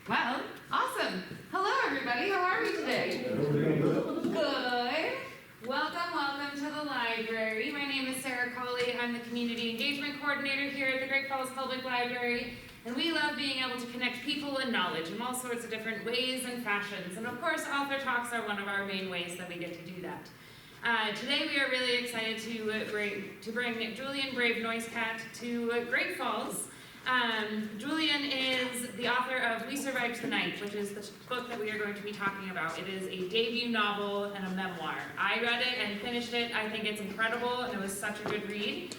Well, awesome. Hello, everybody. How are we today? Good. Welcome to the library. My name is Sarah Colley. I'm the Community Engagement Coordinator here at the Great Falls Public Library, and we love being able to connect people and knowledge in all sorts of different ways and fashions. And of course, author talks are one of our main ways that we get to do that. Today we are really excited to bring Julian Brave NoiseCat to Great Falls. Julian is the author of We Survived the Night, which is the book that we are going to be talking about. It is a debut novel and a memoir. I read it and finished it. I think it's incredible, and it was such a good read.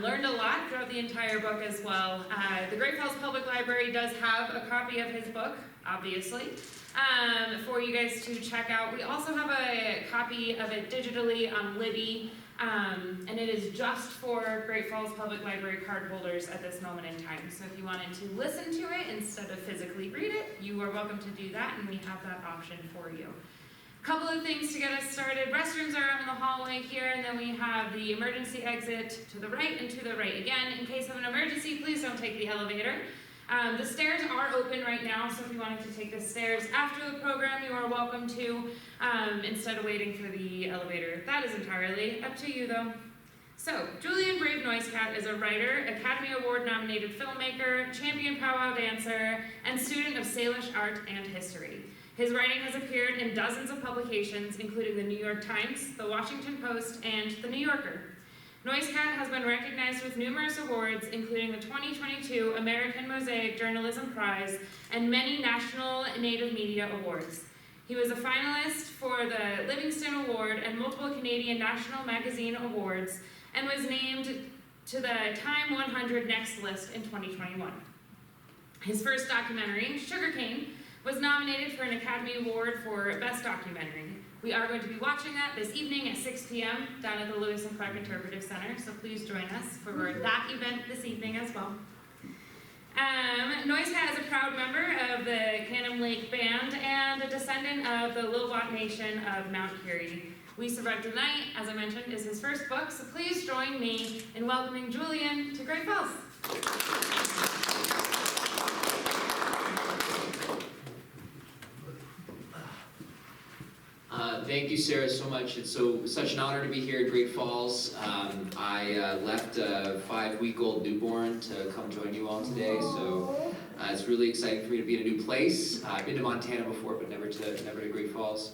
Learned a lot throughout the entire book as well. The Great Falls Public Library does have a copy of his book, obviously, for you guys to check out. We also have a copy of it digitally on Libby. And it is just for Great Falls Public Library card holders at this moment in time. So if you wanted to listen to it instead of physically read it, you are welcome to do that, and we have that option for you. A couple of things to get us started. Restrooms are out in the hallway here, and then we have the emergency exit to the right and to the right again. In case of an emergency, please don't take the elevator. The stairs are open right now, so if you wanted to take the stairs after the program, you are welcome to, instead of waiting for the elevator. That is entirely up to you, though. So, Julian Brave NoiseCat is a writer, Academy Award-nominated filmmaker, champion powwow dancer, and student of Salish art and history. His writing has appeared in dozens of publications, including the New York Times, the Washington Post, and the New Yorker. NoiseCat has been recognized with numerous awards, including the 2022 American Mosaic Journalism Prize and many national Native Media Awards. He was a finalist for the Livingston Award and multiple Canadian National Magazine Awards, and was named to the Time 100 Next list in 2021. His first documentary, Sugarcane, was nominated for an Academy Award for Best Documentary. We are going to be watching that this evening at 6 p.m. down at the Lewis and Clark Interpretive Center, so please join us for that event this evening as well. NoiseCat is a proud member of the Cannon Lake Band and a descendant of the Lilwat Nation of Mount Curie. We Survived the Night, as I mentioned, is his first book, so please join me in welcoming Julian to Great Falls. Thank you, Sarah, so much. It's such an honor to be here at Great Falls. I left a 5-week-old newborn to come join you all today, so it's really exciting for me to be in a new place. I've been to Montana before, but never to Great Falls.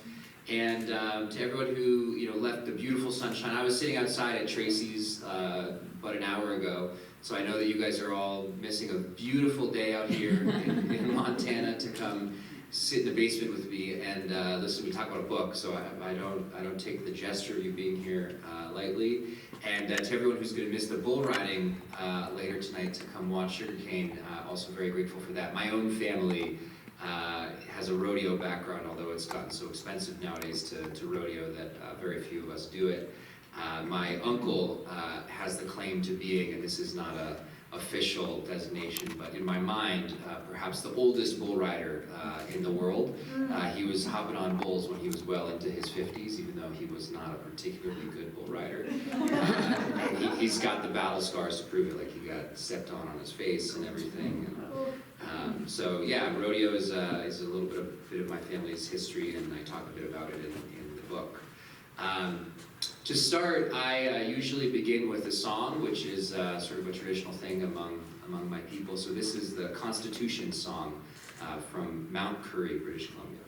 And to everyone who left the beautiful sunshine. I was sitting outside at Tracy's about an hour ago, so I know that you guys are all missing a beautiful day out here in Montana to come sit in the basement with me and listen to me talk about a book. So I don't take the gesture of you being here lightly. And to everyone who's going to miss the bull riding later tonight to come watch Sugarcane, also very grateful for that. My own family has a rodeo background, although it's gotten so expensive nowadays to rodeo that very few of us do it. My uncle has the claim to being, and this is not a official designation, but in my mind, perhaps the oldest bull rider in the world. He was hopping on bulls when he was well into his 50s, even though he was not a particularly good bull rider. And he's got the battle scars to prove it, like he got stepped on his face and everything. So yeah, rodeo is a little bit of my family's history, and I talk a bit about it in the book. To start, I usually begin with a song, which is sort of a traditional thing among my people. So this is the Constitution song from Mount Currie, British Columbia.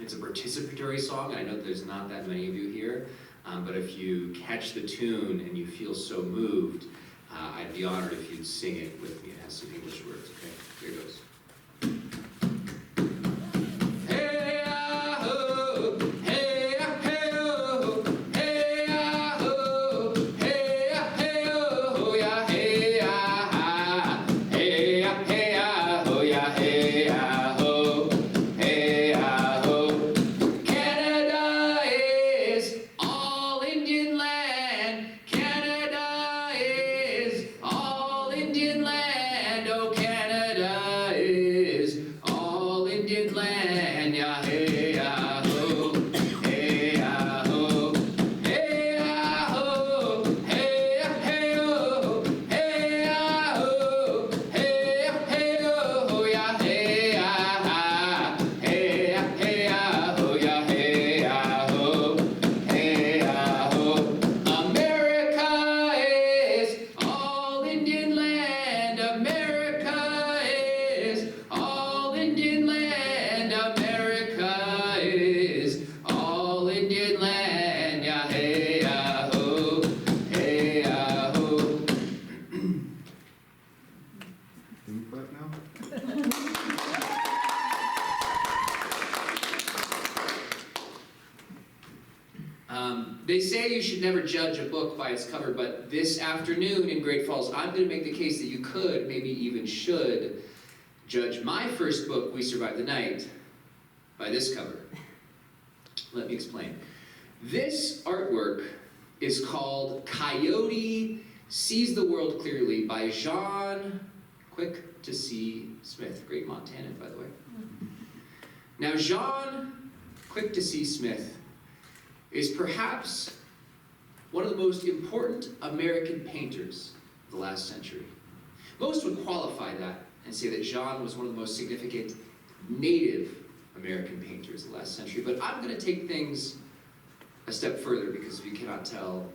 It's a participatory song, and I know there's not that many of you here, but if you catch the tune and you feel so moved, I'd be honored if you'd sing it with me. It has some English words, okay? Here it goes. Canada is Can you clap now? They say you should never judge a book by its cover, but this afternoon in Great Falls, I'm going to make the case that you could, maybe even should, judge my first book, We Survived the Night, by this cover. Let me explain. This artwork is called Coyote Sees the World Clearly by Jean Quick to See Smith. Great Montanan, by the way. Now, Jean Quick to See Smith is perhaps one of the most important American painters of the last century. Most would qualify that and say that Jean was one of the most significant Native American painters of the last century. But I'm going to take things a step further because if you cannot tell,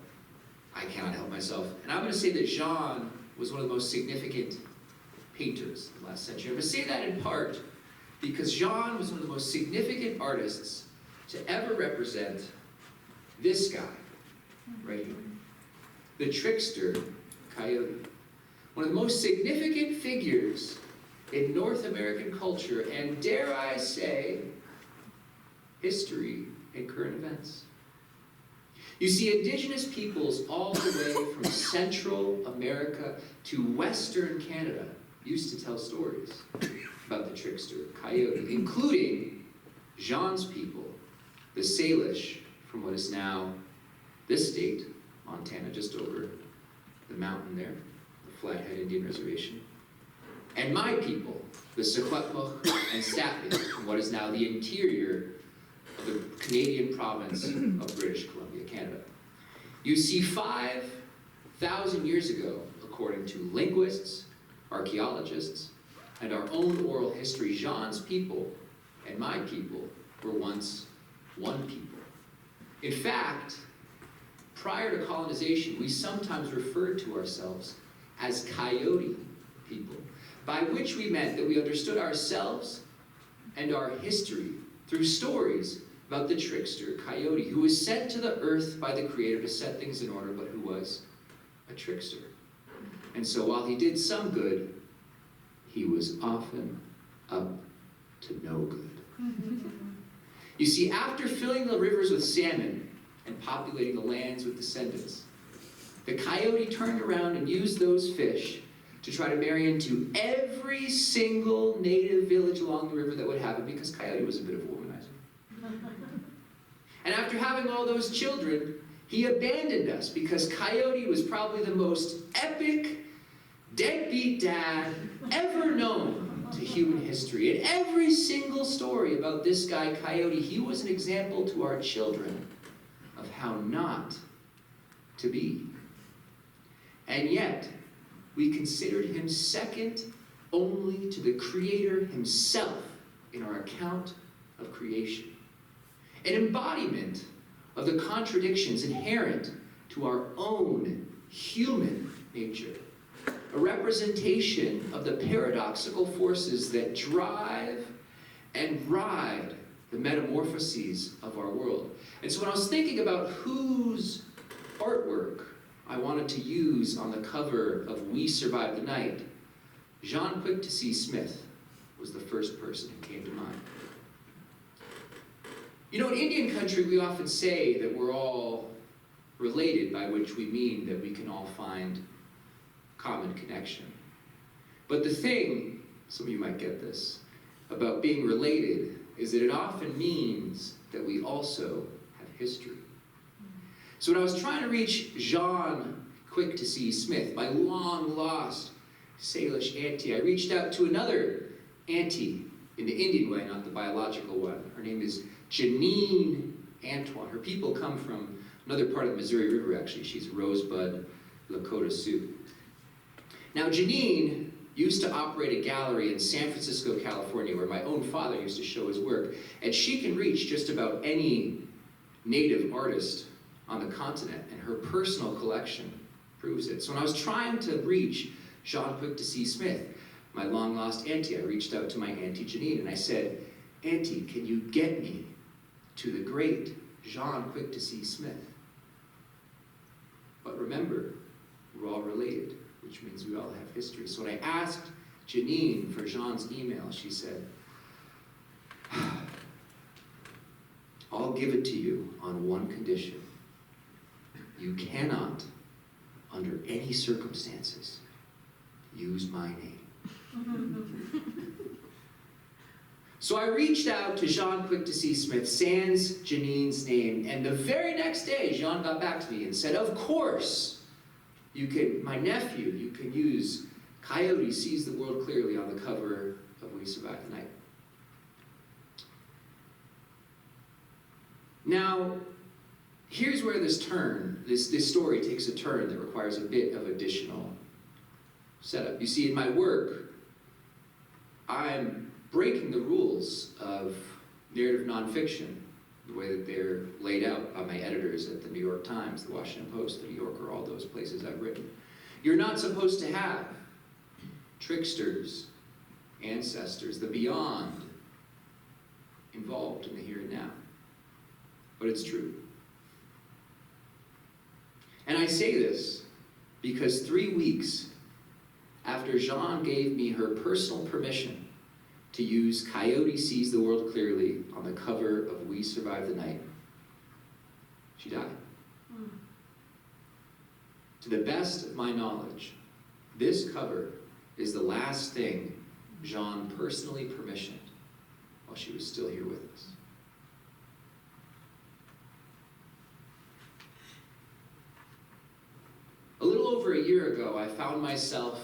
I cannot help myself. And I'm going to say that Jean was one of the most significant painters of the last century. I'm going to say that in part because Jean was one of the most significant artists to ever represent this guy, right here. The trickster, Coyote. One of the most significant figures in North American culture, and dare I say, history and current events. You see, indigenous peoples all the way from Central America to Western Canada used to tell stories about the trickster, Coyote, including Jean's people, the Salish, from what is now this state, Montana, just over the mountain there, the Flathead Indian Reservation. And my people, the Secwepemc and Statley, from what is now the interior of the Canadian province of British Columbia, Canada. You see, 5,000 years ago, according to linguists, archaeologists, and our own oral history, Jean's people and my people were once one people. In fact, prior to colonization, we sometimes referred to ourselves as Coyote people, by which we meant that we understood ourselves and our history through stories about the trickster Coyote, who was sent to the earth by the Creator to set things in order, but who was a trickster. And so while he did some good, he was often up to no good. You see, after filling the rivers with salmon and populating the lands with descendants, the Coyote turned around and used those fish to try to marry into every single native village along the river that would have it, because Coyote was a bit of a womanizer. And after having all those children, he abandoned us because Coyote was probably the most epic deadbeat dad ever known to human history. And every single story about this guy, Coyote, he was an example to our children of how not to be. And yet, we considered him second only to the Creator himself in our account of creation. An embodiment of the contradictions inherent to our own human nature. A representation of the paradoxical forces that drive and ride the metamorphoses of our world. And so when I was thinking about whose artwork I wanted to use on the cover of We Survived the Night, Jean Quick to See Smith was the first person who came to mind. You know, in Indian country, we often say that we're all related, by which we mean that we can all find common connection. But the thing, some of you might get this, about being related is that it often means that we also have history. So when I was trying to reach Jean Quick to See Smith, my long-lost Salish auntie, I reached out to another auntie in the Indian way, not the biological one. Her name is Janine Antoine. Her people come from another part of the Missouri River, actually. She's Rosebud Lakota Sioux. Now, Janine used to operate a gallery in San Francisco, California, where my own father used to show his work. And she can reach just about any native artist on the continent, and her personal collection proves it. So when I was trying to reach Jean Quick to See Smith, my long-lost auntie, I reached out to my Auntie Janine, and I said, Auntie, can you get me to the great Jean Quick to See Smith? But remember, we're all related, which means we all have history. So when I asked Janine, for Jean's email, she said, I'll give it to you on one condition. You cannot, under any circumstances, use my name. So I reached out to Jean Quick to see Smith, sans Janine's name, and the very next day, Jean got back to me and said, of course, my nephew, you can use Coyote Sees the World Clearly on the cover of We Survive the Night. Now, here's where this story takes a turn that requires a bit of additional setup. You see, in my work, I'm breaking the rules of narrative nonfiction, the way that they're laid out by my editors at the New York Times, the Washington Post, the New Yorker, all those places I've written. You're not supposed to have tricksters, ancestors, the beyond involved in the here and now. But it's true. And I say this because 3 weeks after Jean gave me her personal permission to use Coyote Sees the World Clearly on the cover of We Survive the Night, she died. To the best of my knowledge, this cover is the last thing Jean personally permissioned while she was still here with us. A little over a year ago, I found myself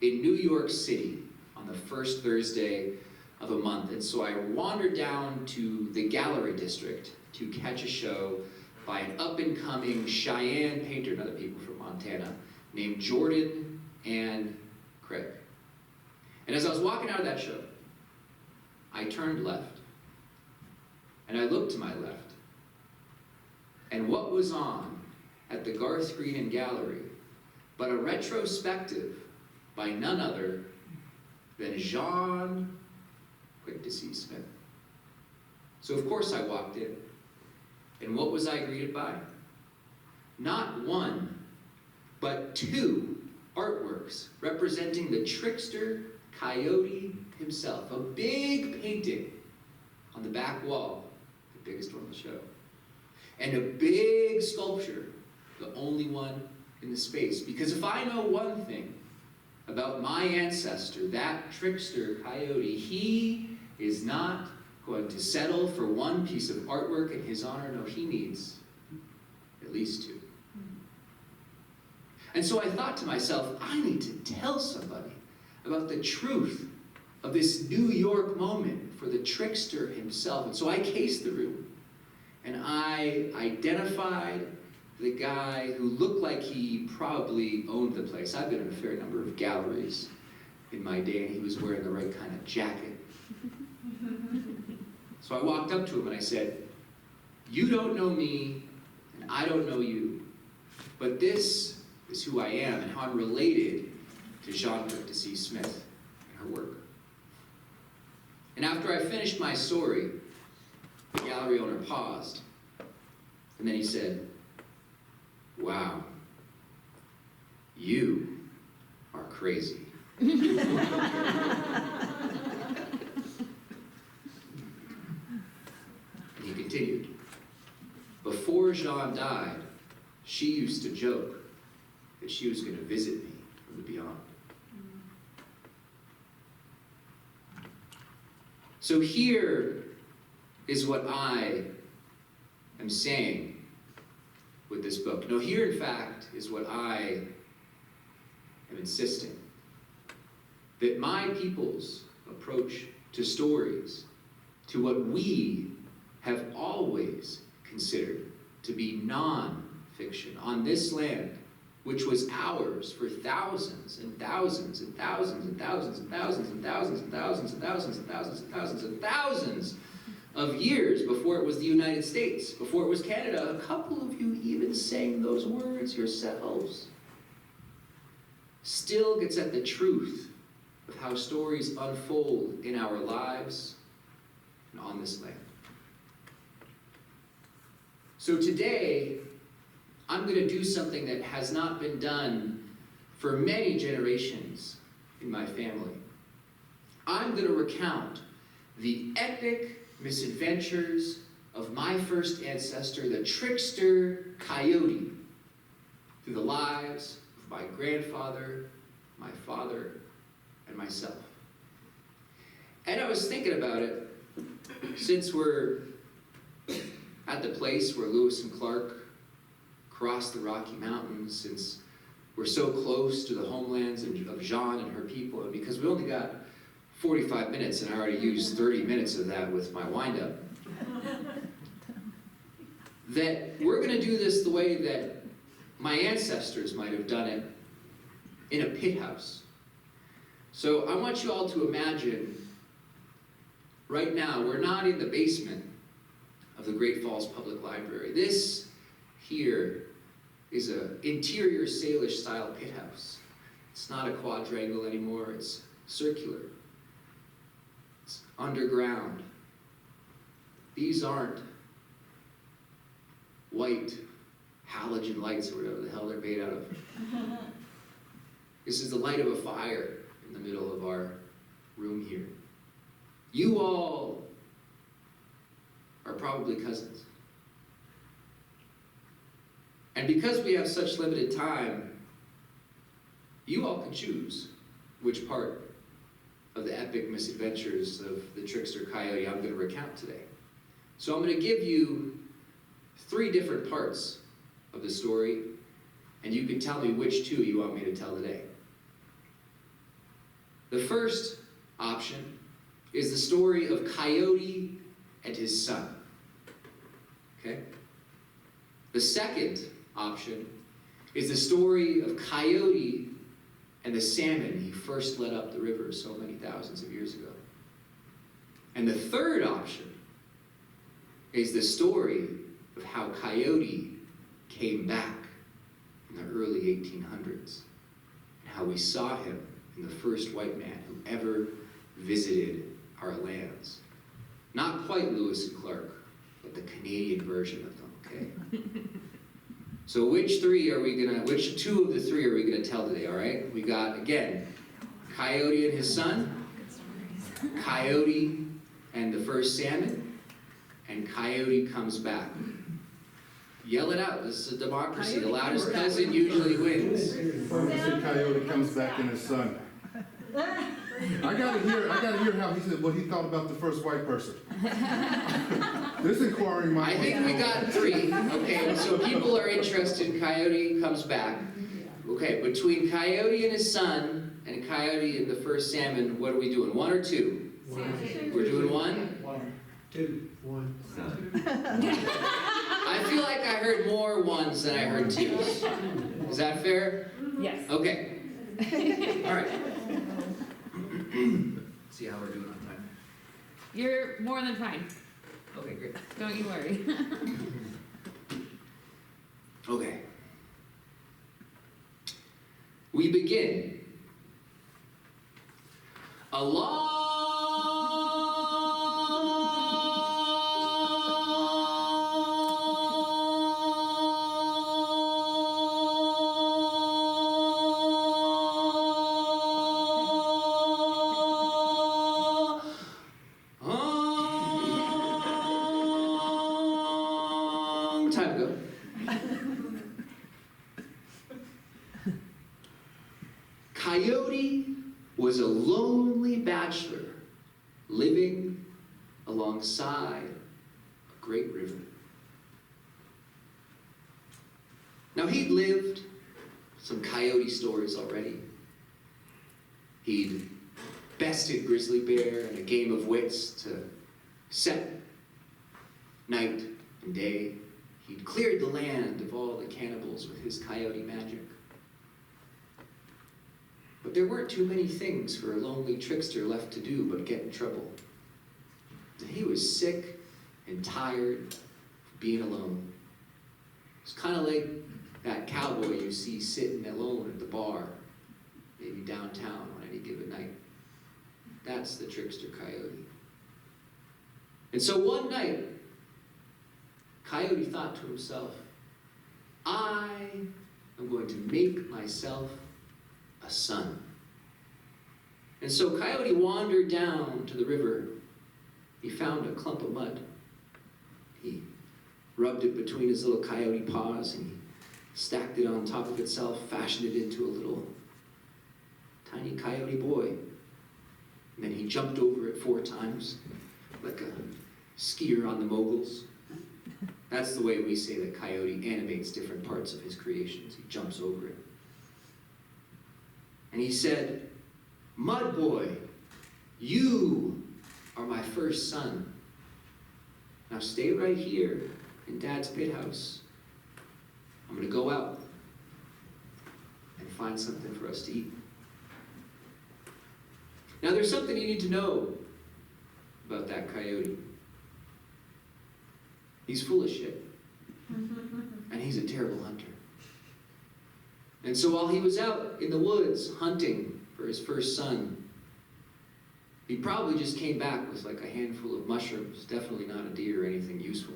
in New York City on the first Thursday of a month, and so I wandered down to the Gallery District to catch a show by an up-and-coming Cheyenne painter, and other people from Montana, named Jordan and Craig. And as I was walking out of that show, I turned left, and I looked to my left, and what was on at the Garth Green and Gallery but a retrospective by none other than Jean Quick to See Smith. So of course I walked in, and what was I greeted by? Not one, but two artworks representing the trickster Coyote himself. A big painting on the back wall, the biggest one on the show, and a big sculpture, the only one in the space. Because if I know one thing about my ancestor, that trickster Coyote, he is not going to settle for one piece of artwork in his honor. No, he needs at least two. And so I thought to myself, I need to tell somebody about the truth of this New York moment for the trickster himself. And so I cased the room, and I identified the guy who looked like he probably owned the place. I've been in a fair number of galleries in my day, and he was wearing the right kind of jacket. So I walked up to him and I said, you don't know me, and I don't know you, but this is who I am and how I'm related to Jean Quick to See Smith and her work. And after I finished my story, the gallery owner paused, and then he said, wow, you are crazy. And he continued, before Jean died, she used to joke that she was going to visit me from the beyond. So here is what I am saying with this book. No, here in fact is what I am insisting. That my people's approach to stories, to what we have always considered to be non-fiction on this land, which was ours for thousands and thousands and thousands and thousands and thousands and thousands and thousands and thousands and thousands and thousands and thousands of years before it was the United States, before it was Canada. A couple of you even sang those words yourselves. Still gets at the truth of how stories unfold in our lives and on this land. So today, I'm going to do something that has not been done for many generations in my family. I'm going to recount the epic misadventures of my first ancestor, the trickster coyote, through the lives of my grandfather, my father, and myself. And I was thinking about it, since we're at the place where Lewis and Clark crossed the Rocky Mountains, since we're so close to the homelands of Jean and her people, and because we only got 45 minutes and I already used 30 minutes of that with my wind-up, that we're going to do this the way that my ancestors might have done it in a pit house. So I want you all to imagine, right now, we're not in the basement of the Great Falls Public Library. This here is an interior Salish style pit house. It's not a quadrangle anymore, it's circular. It's underground. These aren't white halogen lights or whatever the hell they're made out of. This is the light of a fire in the middle of our room here. You all are probably cousins. And because we have such limited time, you all can choose which part of the epic misadventures of the trickster coyote I'm going to recount today. So I'm going to give you 3 different parts of the story, and you can tell me which 2 you want me to tell today. The first option is the story of Coyote and his son. Okay? The second option is the story of Coyote and the salmon he first led up the river so many thousands of years ago. And the third option is the story of how Coyote came back in the early 1800s, and how we saw him in the first white man who ever visited our lands. Not quite Lewis and Clark, but the Canadian version of them, okay? So which 2 of the 3 are we gonna tell today, all right? We got, again, Coyote and his son, Coyote and the first salmon, and Coyote comes back. Yell it out, this is a democracy. The loudest cousin usually wins. Mr. Coyote comes back in his son. I gotta hear how what he thought about the first white person. This inquiring mind. I think we got 3. Okay, so people are interested in Coyote comes back. Okay, between Coyote and his son and Coyote and the first salmon, what are we doing? 1 or 2? 1. We're doing 1? 1, 2, 1. I feel like I heard more 1s than I heard 2s. Is that fair? Yes. Okay. All right. See how we're doing on time. You're more than fine. Okay, great. Don't you worry. Okay. We begin. A long time ago, Coyote was a lonely bachelor living alongside a great river. Now, he'd lived some coyote stories already. He'd bested grizzly bear in a game of wits to set night and day. He'd cleared the land of all the cannibals with his coyote magic. But there weren't too many things for a lonely trickster left to do but get in trouble. And he was sick and tired of being alone. It's kind of like that cowboy you see sitting alone at the bar, maybe downtown on any given night. That's the trickster coyote. And so one night, Coyote thought to himself, I am going to make myself a son. And so Coyote wandered down to the river. He found a clump of mud. He rubbed it between his little coyote paws, and he stacked it on top of itself, fashioned it into a little tiny coyote boy. And then he jumped over it 4 times, like a skier on the moguls. That's the way we say that Coyote animates different parts of his creations. He jumps over it. And he said, "Mud boy, you are my first son. Now stay right here in Dad's pit house. I'm going to go out and find something for us to eat." Now there's something you need to know about that coyote. He's full of shit. And he's a terrible hunter. And so while he was out in the woods hunting for his first son, he probably just came back with like a handful of mushrooms, definitely not a deer or anything useful.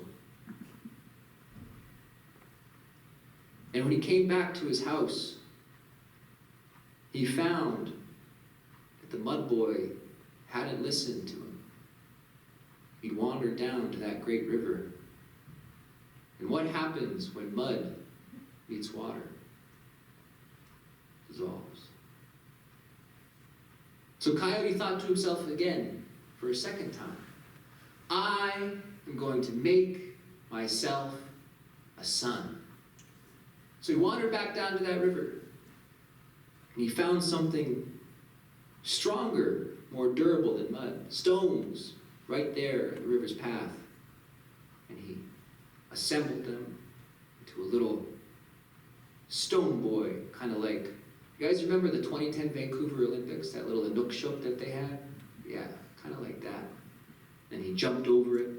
And when he came back to his house, he found that the mud boy hadn't listened to him. He'd wandered down to that great river. And what happens when mud meets water? Dissolves. So Coyote thought to himself again, for a second time, I am going to make myself a son. So he wandered back down to that river, and he found something stronger, more durable than mud. Stones right there at the river's path. And he assembled them into a little stone boy, kind of like, you guys remember the 2010 Vancouver Olympics, that little Inukshuk that they had? Yeah, kind of like that. And he jumped over it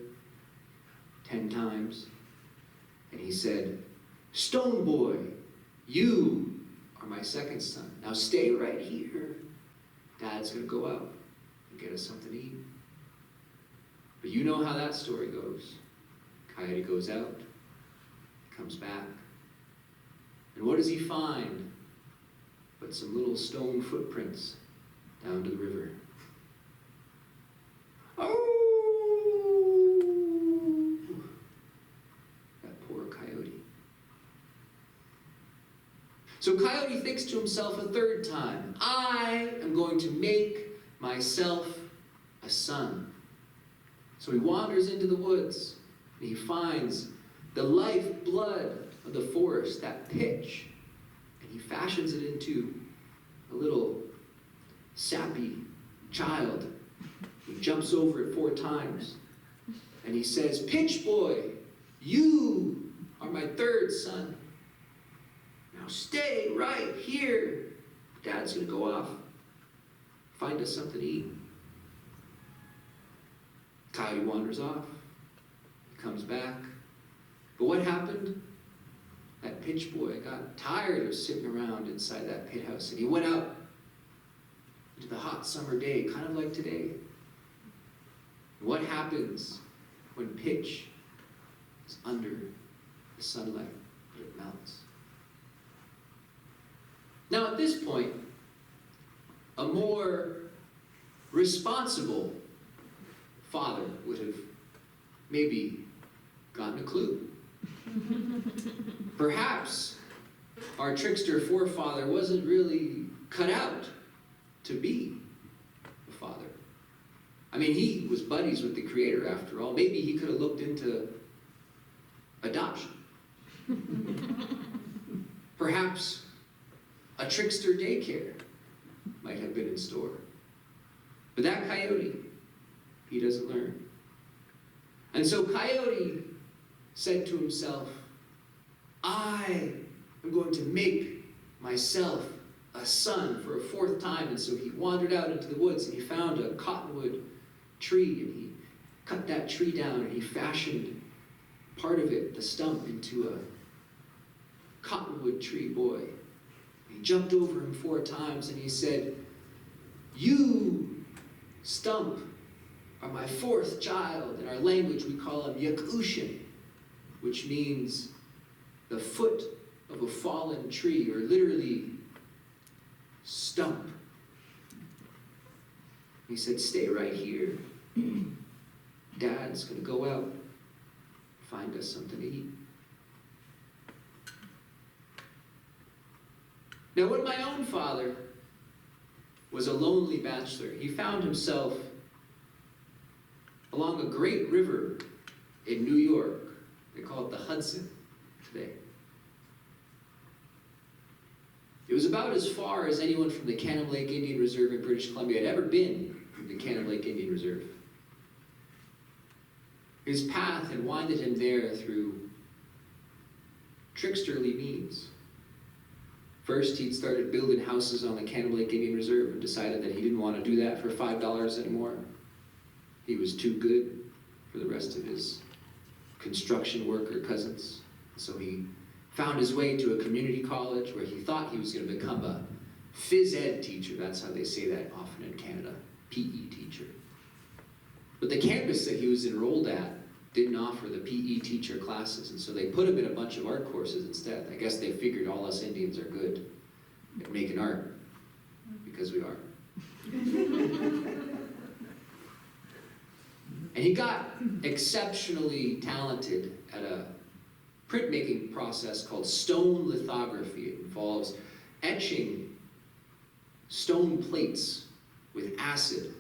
10 times, and he said, "Stone boy, you are my second son. Now stay right here. Dad's gonna go out and get us something to eat." But you know how that story goes. Coyote goes out, comes back, and what does he find but some little stone footprints down to the river? Oh! That poor coyote. So Coyote thinks to himself a third time, I am going to make myself a son. So he wanders into the woods, and he finds the lifeblood of the forest, that pitch, and he fashions it into a little sappy child. He jumps over it 4 times, and he says, "Pitch boy, you are my third son. Now stay right here. Dad's gonna go off, find us something to eat." Coyote wanders off, he comes back. But what happened? That pitch boy got tired of sitting around inside that pit house, and he went out into the hot summer day, kind of like today. And what happens when pitch is under the sunlight? It melts. Now at this point, a more responsible father would have maybe gotten a clue. Perhaps our trickster forefather wasn't really cut out to be a father. I mean, he was buddies with the Creator after all. Maybe he could have looked into adoption. Perhaps a trickster daycare might have been in store. But that coyote, he doesn't learn. And so Coyote said to himself, I am going to make myself a son for a 4th time. And so he wandered out into the woods, and he found a cottonwood tree, and he cut that tree down, and he fashioned part of it, the stump, into a cottonwood tree boy. He jumped over him 4 times, and he said, you stump are my 4th child. In our language, we call him Yakushin, which means the foot of a fallen tree, or literally stump. He said, stay right here. Dad's gonna go out, find us something to eat. Now, when my own father was a lonely bachelor, he found himself along a great river in New York. They call it the Hudson today. It was about as far as anyone from the Cannon Lake Indian Reserve in British Columbia had ever been from the Cannon Lake Indian Reserve. His path had winded him there through tricksterly means. First, he'd started building houses on the Cannon Lake Indian Reserve and decided that he didn't want to do that for $5 anymore. He was too good for the rest of his construction worker cousins. So he found his way to a community college where he thought he was going to become a phys ed teacher. That's how they say that often in Canada, PE teacher. But the campus that he was enrolled at didn't offer the PE teacher classes, and so they put him in a bunch of art courses instead. I guess they figured all us Indians are good at making art, because we are. And he got exceptionally talented at a printmaking process called stone lithography. It involves etching stone plates with acid,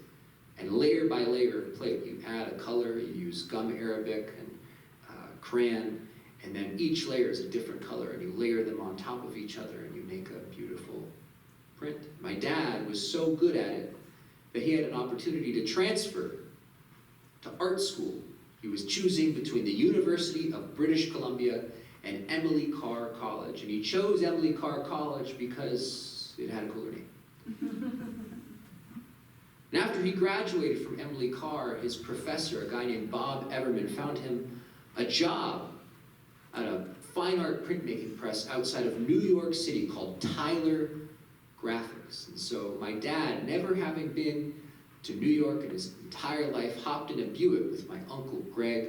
and layer by layer of plate. You add a color, you use gum arabic and crayon, and then each layer is a different color, and you layer them on top of each other, and you make a beautiful print. My dad was so good at it that he had an opportunity to transfer to art school. He was choosing between the University of British Columbia and Emily Carr College, and he chose Emily Carr College because it had a cooler name. And after he graduated from Emily Carr, his professor, a guy named Bob Everman, found him a job at a fine art printmaking press outside of New York City called Tyler Graphics. And so my dad, never having been to New York in his entire life, hopped in a Buick with my uncle Greg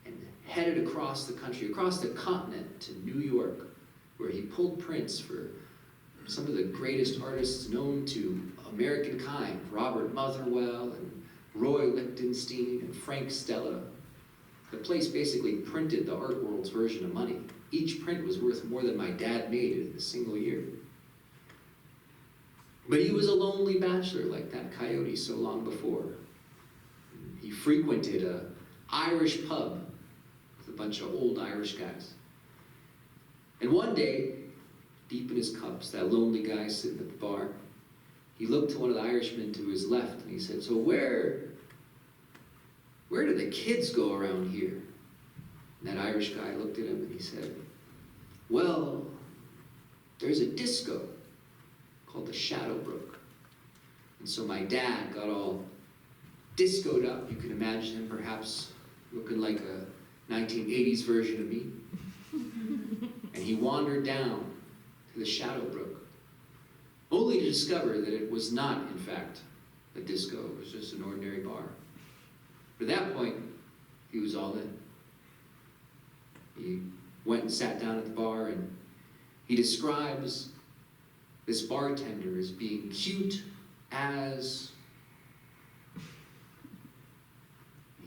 and headed across the country, across the continent to New York, where he pulled prints for some of the greatest artists known to American kind, Robert Motherwell and Roy Lichtenstein and Frank Stella. The place basically printed the art world's version of money. Each print was worth more than my dad made in a single year. But he was a lonely bachelor like that coyote so long before. He frequented an Irish pub with a bunch of old Irish guys. And one day, deep in his cups, that lonely guy sitting at the bar, he looked to one of the Irishmen to his left and he said, so where do the kids go around here? And that Irish guy looked at him and he said, well, there's a disco called the Shadowbrook. And so my dad got all discoed up. You can imagine him perhaps looking like a 1980s version of me. And he wandered down to the Shadowbrook, only to discover that it was not, in fact, a disco. It was just an ordinary bar. But at that point, he was all in. He went and sat down at the bar, and he describes this bartender as being cute as...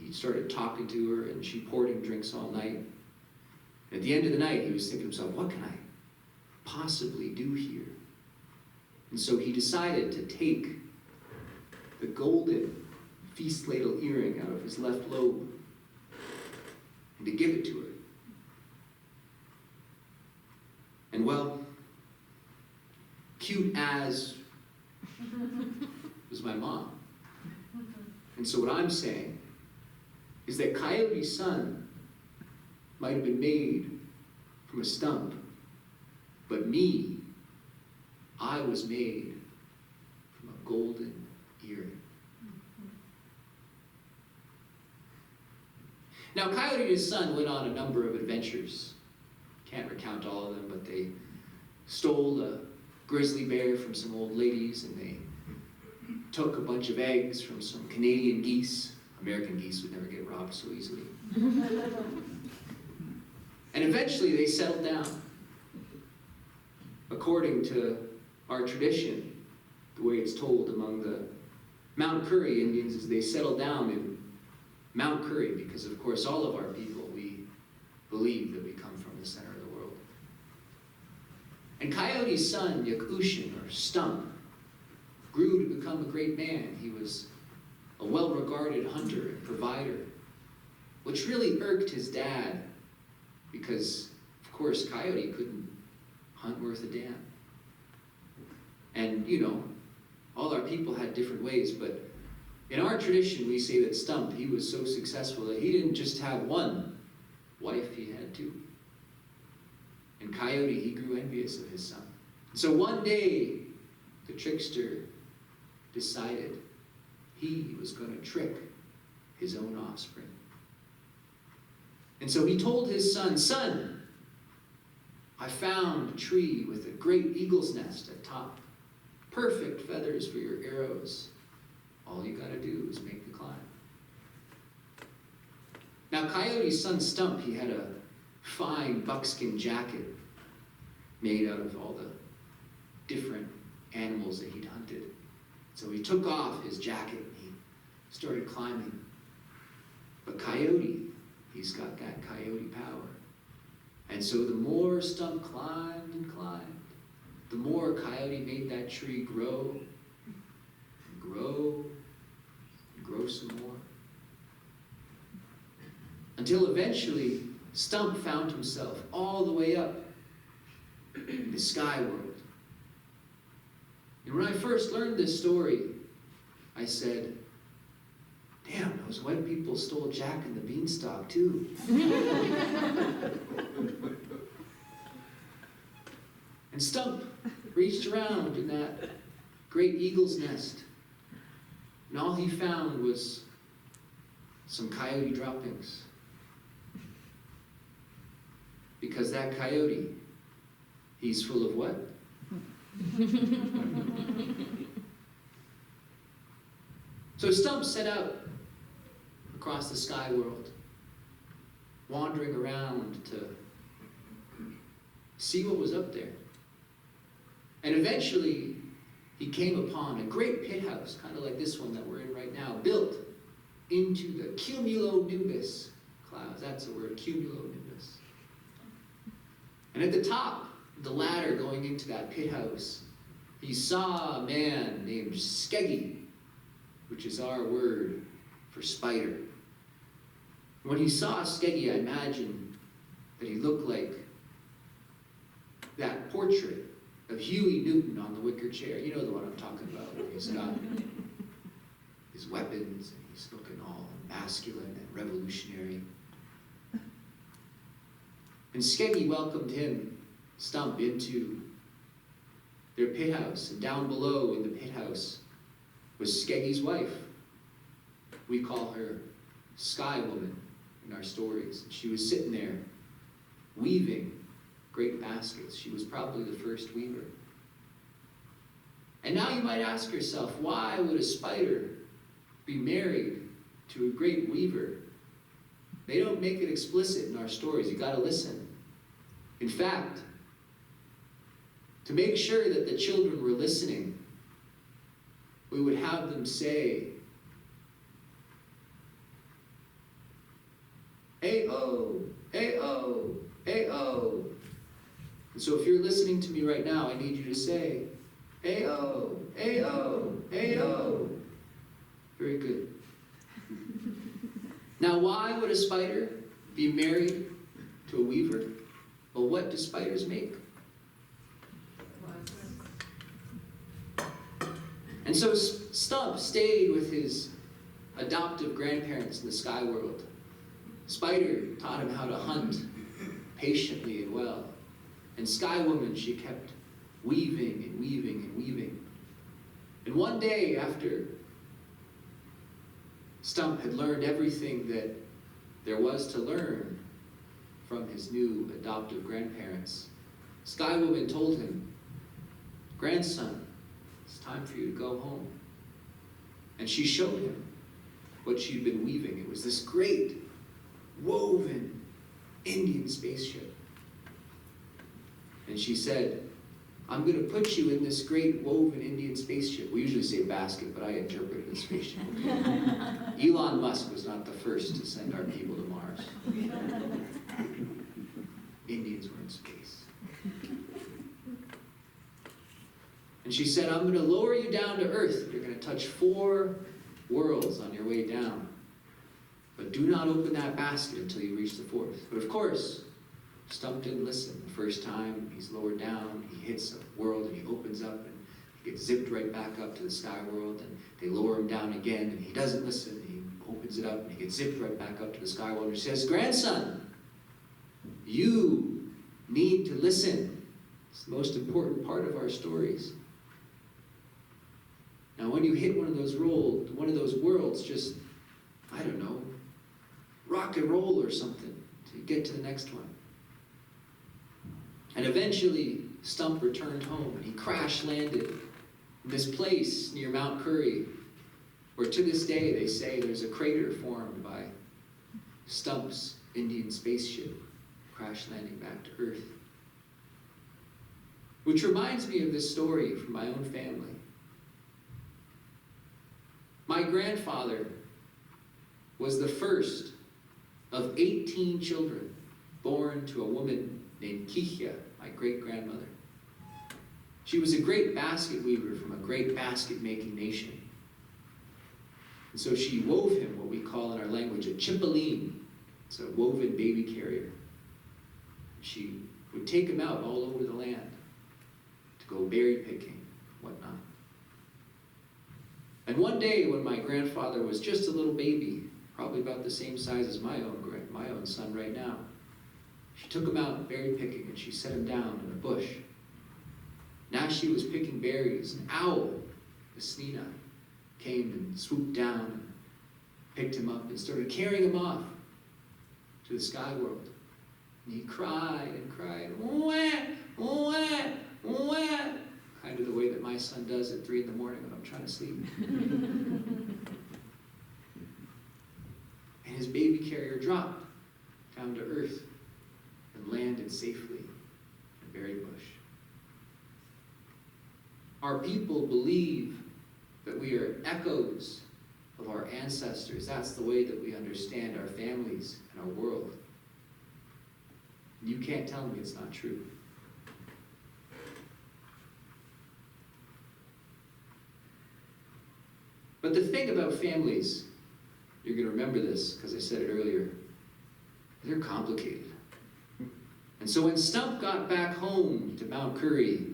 He started talking to her, and she poured him drinks all night. At the end of the night, he was thinking to himself, what can I possibly do here? And so he decided to take the golden feast ladle earring out of his left lobe and to give it to her. And well, cute as was my mom. And so what I'm saying is that Coyote's son might have been made from a stump, but me, I was made from a golden earring. Now, Coyote and his son went on a number of adventures. Can't recount all of them, but they stole a grizzly bear from some old ladies, and they took a bunch of eggs from some Canadian geese. American geese would never get robbed so easily. And eventually they settled down. According to our tradition, the way it's told among the Mount Curry Indians as they settled down in Mount Curry, because of course all of our people, we believe that we come from the center of the world. And Coyote's son, Yakushin, or Stump, grew to become a great man. He was a well-regarded hunter and provider, which really irked his dad, because, of course, Coyote couldn't hunt worth a damn. And, you know, all our people had different ways, but in our tradition, we say that Stump, he was so successful that he didn't just have one wife, he had two. And Coyote, he grew envious of his son. So one day, the trickster decided he was going to trick his own offspring. And so he told his son, "Son, I found a tree with a great eagle's nest at top. Perfect feathers for your arrows. All you got to do is make the climb." Now, Coyote's son Stump, he had a fine buckskin jacket made out of all the different animals that he'd hunted. So he took off his jacket and he started climbing. But Coyote, he's got that coyote power. And so the more Stump climbed and climbed, the more Coyote made that tree grow and grow and grow some more. Until eventually, Stump found himself all the way up in the sky world. And when I first learned this story, I said, "Damn, those white people stole Jack and the Beanstalk too." And Stump reached around in that great eagle's nest, and all he found was some coyote droppings. Because that coyote, he's full of what? So Stump set out across the sky world, wandering around to see what was up there. And eventually, he came upon a great pit house, kind of like this one that we're in right now, built into the cumulonimbus clouds. That's the word, cumulonimbus. And at the top of the ladder going into that pit house, he saw a man named Skeggy, which is our word for spider. When he saw Skeggy, I imagine that he looked like that portrait of Huey Newton on the wicker chair. You know the one I'm talking about, where he's got his weapons and he's looking all masculine and revolutionary. And Skeggy welcomed him, Stump, into their pit house. And down below in the pit house was Skeggy's wife. We call her Sky Woman in our stories. And she was sitting there weaving great baskets. She was probably the first weaver. And now you might ask yourself, why would a spider be married to a great weaver? They don't make it explicit in our stories. You gotta listen. In fact, to make sure that the children were listening, we would have them say, "Ay-oh, ay-oh, ay-oh." And so if you're listening to me right now, I need you to say, "Ay-oh, ay-oh, ay-oh." Very good. Now, why would a spider be married to a weaver? Well, what do spiders make? And so Stump stayed with his adoptive grandparents in the sky world. Spider taught him how to hunt patiently and well. And Sky Woman, she kept weaving and weaving and weaving. And one day, after Stump had learned everything that there was to learn from his new adoptive grandparents, Sky Woman told him, "Grandson, it's time for you to go home." And she showed him what she'd been weaving. It was this great, woven Indian spaceship. And she said, I'm going to put you in this great woven Indian spaceship. We usually say basket, but I interpret it as spaceship. Okay? Elon Musk was not the first to send our people to Mars. Indians were in space. And she said, I'm going to lower you down to Earth. You're going to touch 4 worlds on your way down. But do not open that basket until you reach the 4th. But of course, Stump didn't listen. The first time he's lowered down, he hits a world and he opens up and he gets zipped right back up to the sky world, and they lower him down again and he doesn't listen. He opens it up and he gets zipped right back up to the sky world and he says, grandson, you need to listen. It's the most important part of our stories. Now when you hit one of those worlds, just, I don't know, rock and roll or something to get to the next one. And eventually, Stump returned home and he crash landed in this place near Mount Curry, where to this day they say there's a crater formed by Stump's Indian spaceship crash landing back to Earth. Which reminds me of this story from my own family. My grandfather was the first of 18 children born to a woman named Kihya, my great-grandmother. She was a great basket weaver from a great basket-making nation. And so she wove him what we call in our language a chipaline. It's a woven baby carrier. She would take him out all over the land to go berry picking, whatnot. And one day when my grandfather was just a little baby, probably about the same size as my own son right now, she took him out berry picking and she set him down in a bush. Now she was picking berries. An owl, the Snina, came and swooped down and picked him up and started carrying him off to the sky world. And he cried and cried, wah, wah, wah, kind of the way that my son does at 3 in the morning when I'm trying to sleep. And his baby carrier dropped down to earth and landed safely in a berry bush. Our people believe that we are echoes of our ancestors. That's the way that we understand our families and our world. You can't tell me it's not true. But the thing about families, you're going to remember this because I said it earlier, they're complicated. And so when Stump got back home to Mount Curry,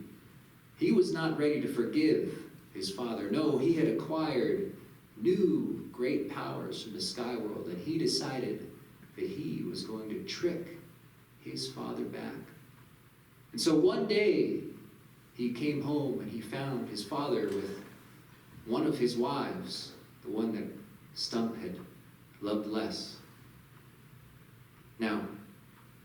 he was not ready to forgive his father. No, he had acquired new great powers from the sky world, and he decided that he was going to trick his father back. And so one day, he came home and he found his father with one of his wives, the one that Stump had loved less. Now,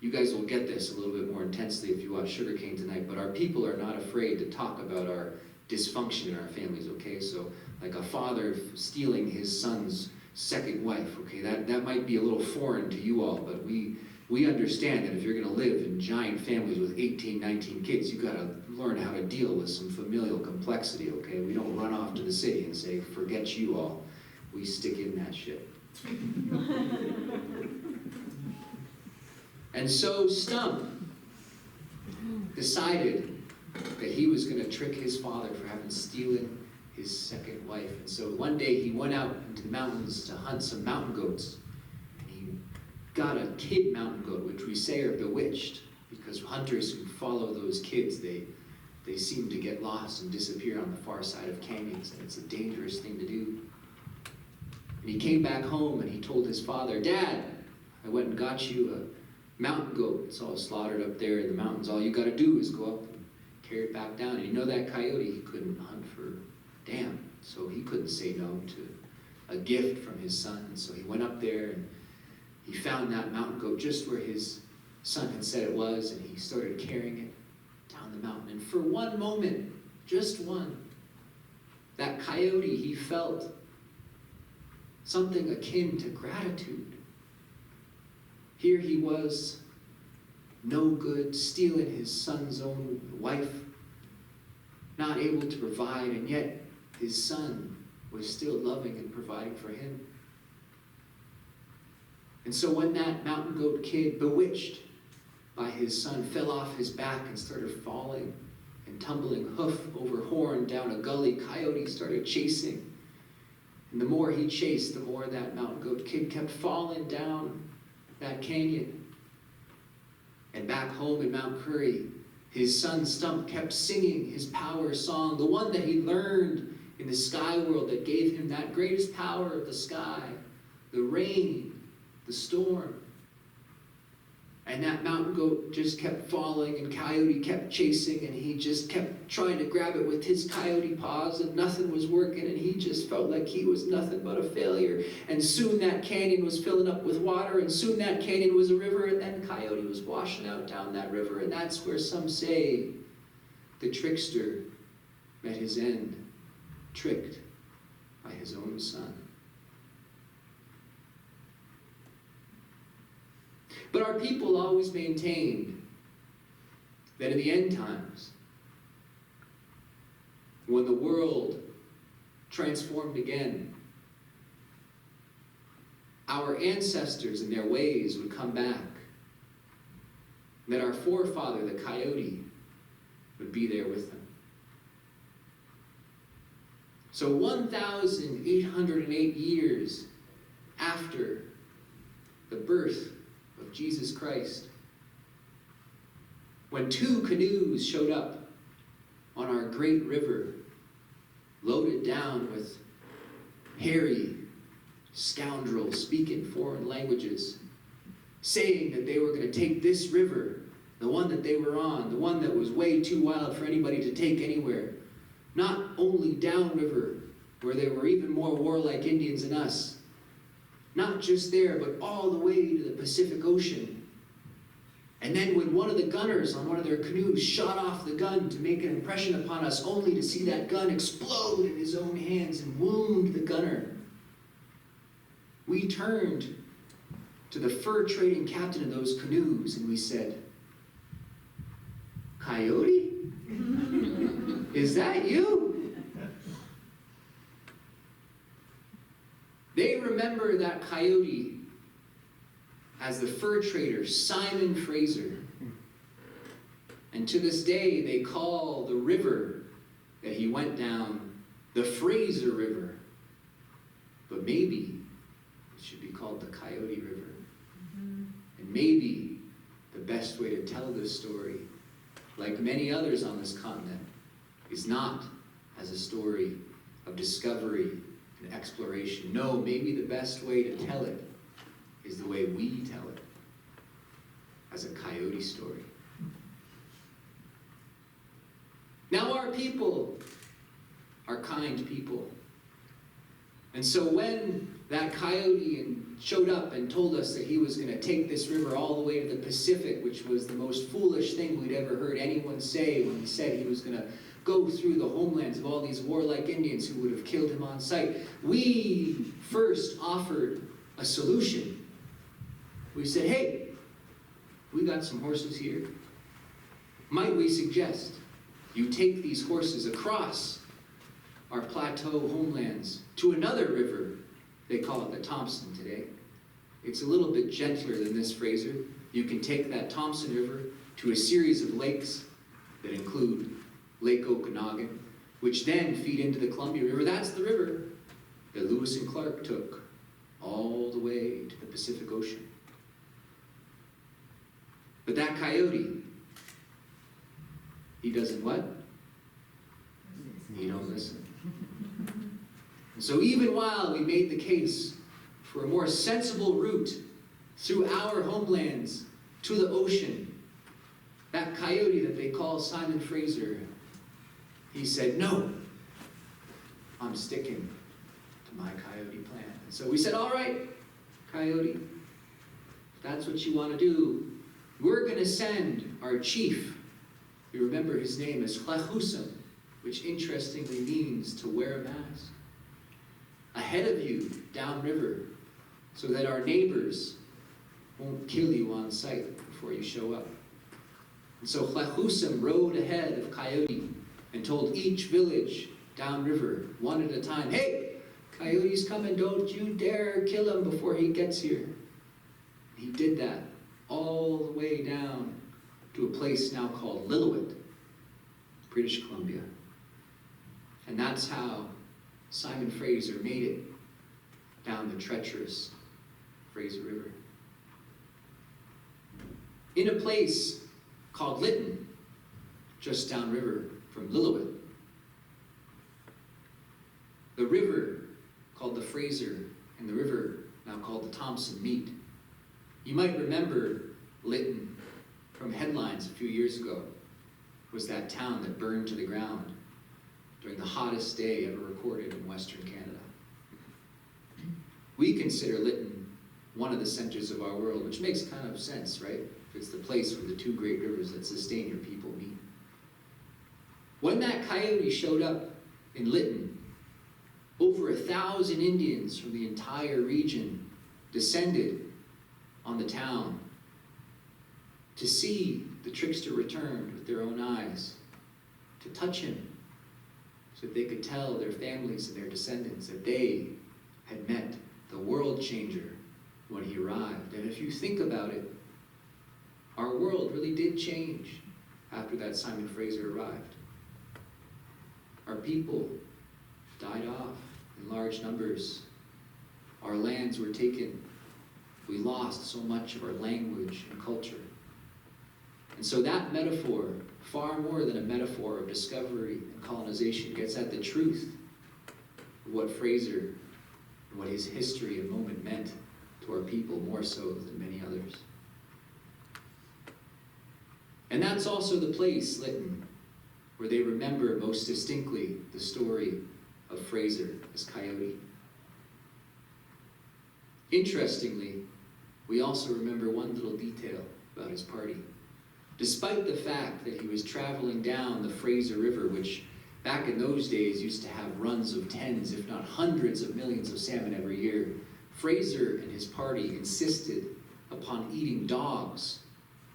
you guys will get this a little bit more intensely if you watch Sugarcane tonight, but our people are not afraid to talk about our dysfunction in our families, okay? So, like a father stealing his son's second wife, okay? That might be a little foreign to you all, but we understand that if you're gonna live in giant families with 18, 19 kids, you gotta learn how to deal with some familial complexity, okay? We don't run off to the city and say, forget you all. We stick in that shit. And so Stump decided that he was going to trick his father for having stolen his second wife. And so one day he went out into the mountains to hunt some mountain goats. And he got a kid mountain goat, which we say are bewitched, because hunters who follow those kids, they seem to get lost and disappear on the far side of canyons, and it's a dangerous thing to do. And he came back home and he told his father, Dad, I went and got you a mountain goat. It's all slaughtered up there in the mountains. All you got to do is go up and carry it back down. And you know that coyote, he couldn't hunt for damn. So he couldn't say no to a gift from his son. And so he went up there and he found that mountain goat just where his son had said it was, and he started carrying it down the mountain. And for one moment, just one, that coyote, he felt something akin to gratitude. Here he was, no good, stealing his son's own wife, not able to provide, and yet his son was still loving and providing for him. And so when that mountain goat kid, bewitched by his son, fell off his back and started falling and tumbling hoof over horn down a gully, Coyote started chasing. And the more he chased, the more that mountain goat kid kept falling down that canyon. And back home in Mount Curry, his son Stump kept singing his power song, the one that he learned in the sky world that gave him that greatest power of the sky, the rain, the storm. And that mountain goat just kept falling, and Coyote kept chasing, and he just kept trying to grab it with his coyote paws, and nothing was working, and he just felt like he was nothing but a failure. And soon that canyon was filling up with water, and soon that canyon was a river, and then Coyote was washing out down that river, and that's where some say the trickster met his end, tricked by his own son. But our people always maintained that in the end times, when the world transformed again, our ancestors and their ways would come back, that our forefather, the coyote, would be there with them. So 1,808 years after the birth of Jesus Christ, when two canoes showed up on our great river, loaded down with hairy scoundrels speaking foreign languages, saying that they were going to take this river, the one that they were on, the one that was way too wild for anybody to take anywhere, not only downriver, where there were even more warlike Indians than us, not just there, but all the way to the Pacific Ocean. And then when one of the gunners on one of their canoes shot off the gun to make an impression upon us, only to see that gun explode in his own hands and wound the gunner, we turned to the fur-trading captain of those canoes and we said, "Coyote? Is that you?" They remember that coyote as the fur trader Simon Fraser. And to this day, they call the river that he went down the Fraser River. But maybe it should be called the Coyote River. And maybe the best way to tell this story, like many others on this continent, is not as a story of discovery and exploration. No, maybe the best way to tell it is the way we tell it, as a coyote story. Now our people are kind people. And so when that coyote showed up and told us that he was going to take this river all the way to the Pacific, which was the most foolish thing we'd ever heard anyone say, when he said he was going to go through the homelands of all these warlike Indians who would have killed him on sight, we first offered a solution. We said, "Hey, we got some horses here. Might we suggest you take these horses across our plateau homelands to another river?" They call it the Thompson today. It's a little bit gentler than this Fraser. You can take that Thompson River to a series of lakes that include Lake Okanagan, which then feed into the Columbia River. That's the river that Lewis and Clark took all the way to the Pacific Ocean. But that coyote, he doesn't what? He don't listen. And so even while we made the case for a more sensible route through our homelands to the ocean, that coyote that they call Simon Fraser, he said, "No, I'm sticking to my coyote plan." And so we said, "All right, coyote, if that's what you want to do, we're going to send our chief." You remember his name is Hlehusam, which interestingly means to wear a mask, ahead of you downriver, so that our neighbors won't kill you on sight before you show up. And so Hlehusam rode ahead of Coyote, and told each village downriver, one at a time, "Hey, Coyote's coming, don't you dare kill him before he gets here." He did that all the way down to a place now called Lillooet, British Columbia. And that's how Simon Fraser made it down the treacherous Fraser River. In a place called Lytton, just downriver from Lillooet, the river called the Fraser and the river now called the Thompson meet. You might remember Lytton from headlines a few years ago. It was that town that burned to the ground during the hottest day ever recorded in Western Canada. We consider Lytton one of the centers of our world, which makes kind of sense, right? It's the place where the two great rivers that sustain your people meet. When that coyote showed up in Lytton, over 1,000 Indians from the entire region descended on the town to see the trickster returned with their own eyes, to touch him so that they could tell their families and their descendants that they had met the world changer when he arrived. And if you think about it, our world really did change after that Simon Fraser arrived. Our people died off in large numbers. Our lands were taken. We lost so much of our language and culture. And so that metaphor, far more than a metaphor of discovery and colonization, gets at the truth of what Fraser and what his history and moment meant to our people, more so than many others. And that's also the place, Lytton, where they remember most distinctly the story of Fraser as Coyote. Interestingly, we also remember one little detail about his party. Despite the fact that he was traveling down the Fraser River, which back in those days used to have runs of tens, if not hundreds of millions of salmon every year, Fraser and his party insisted upon eating dogs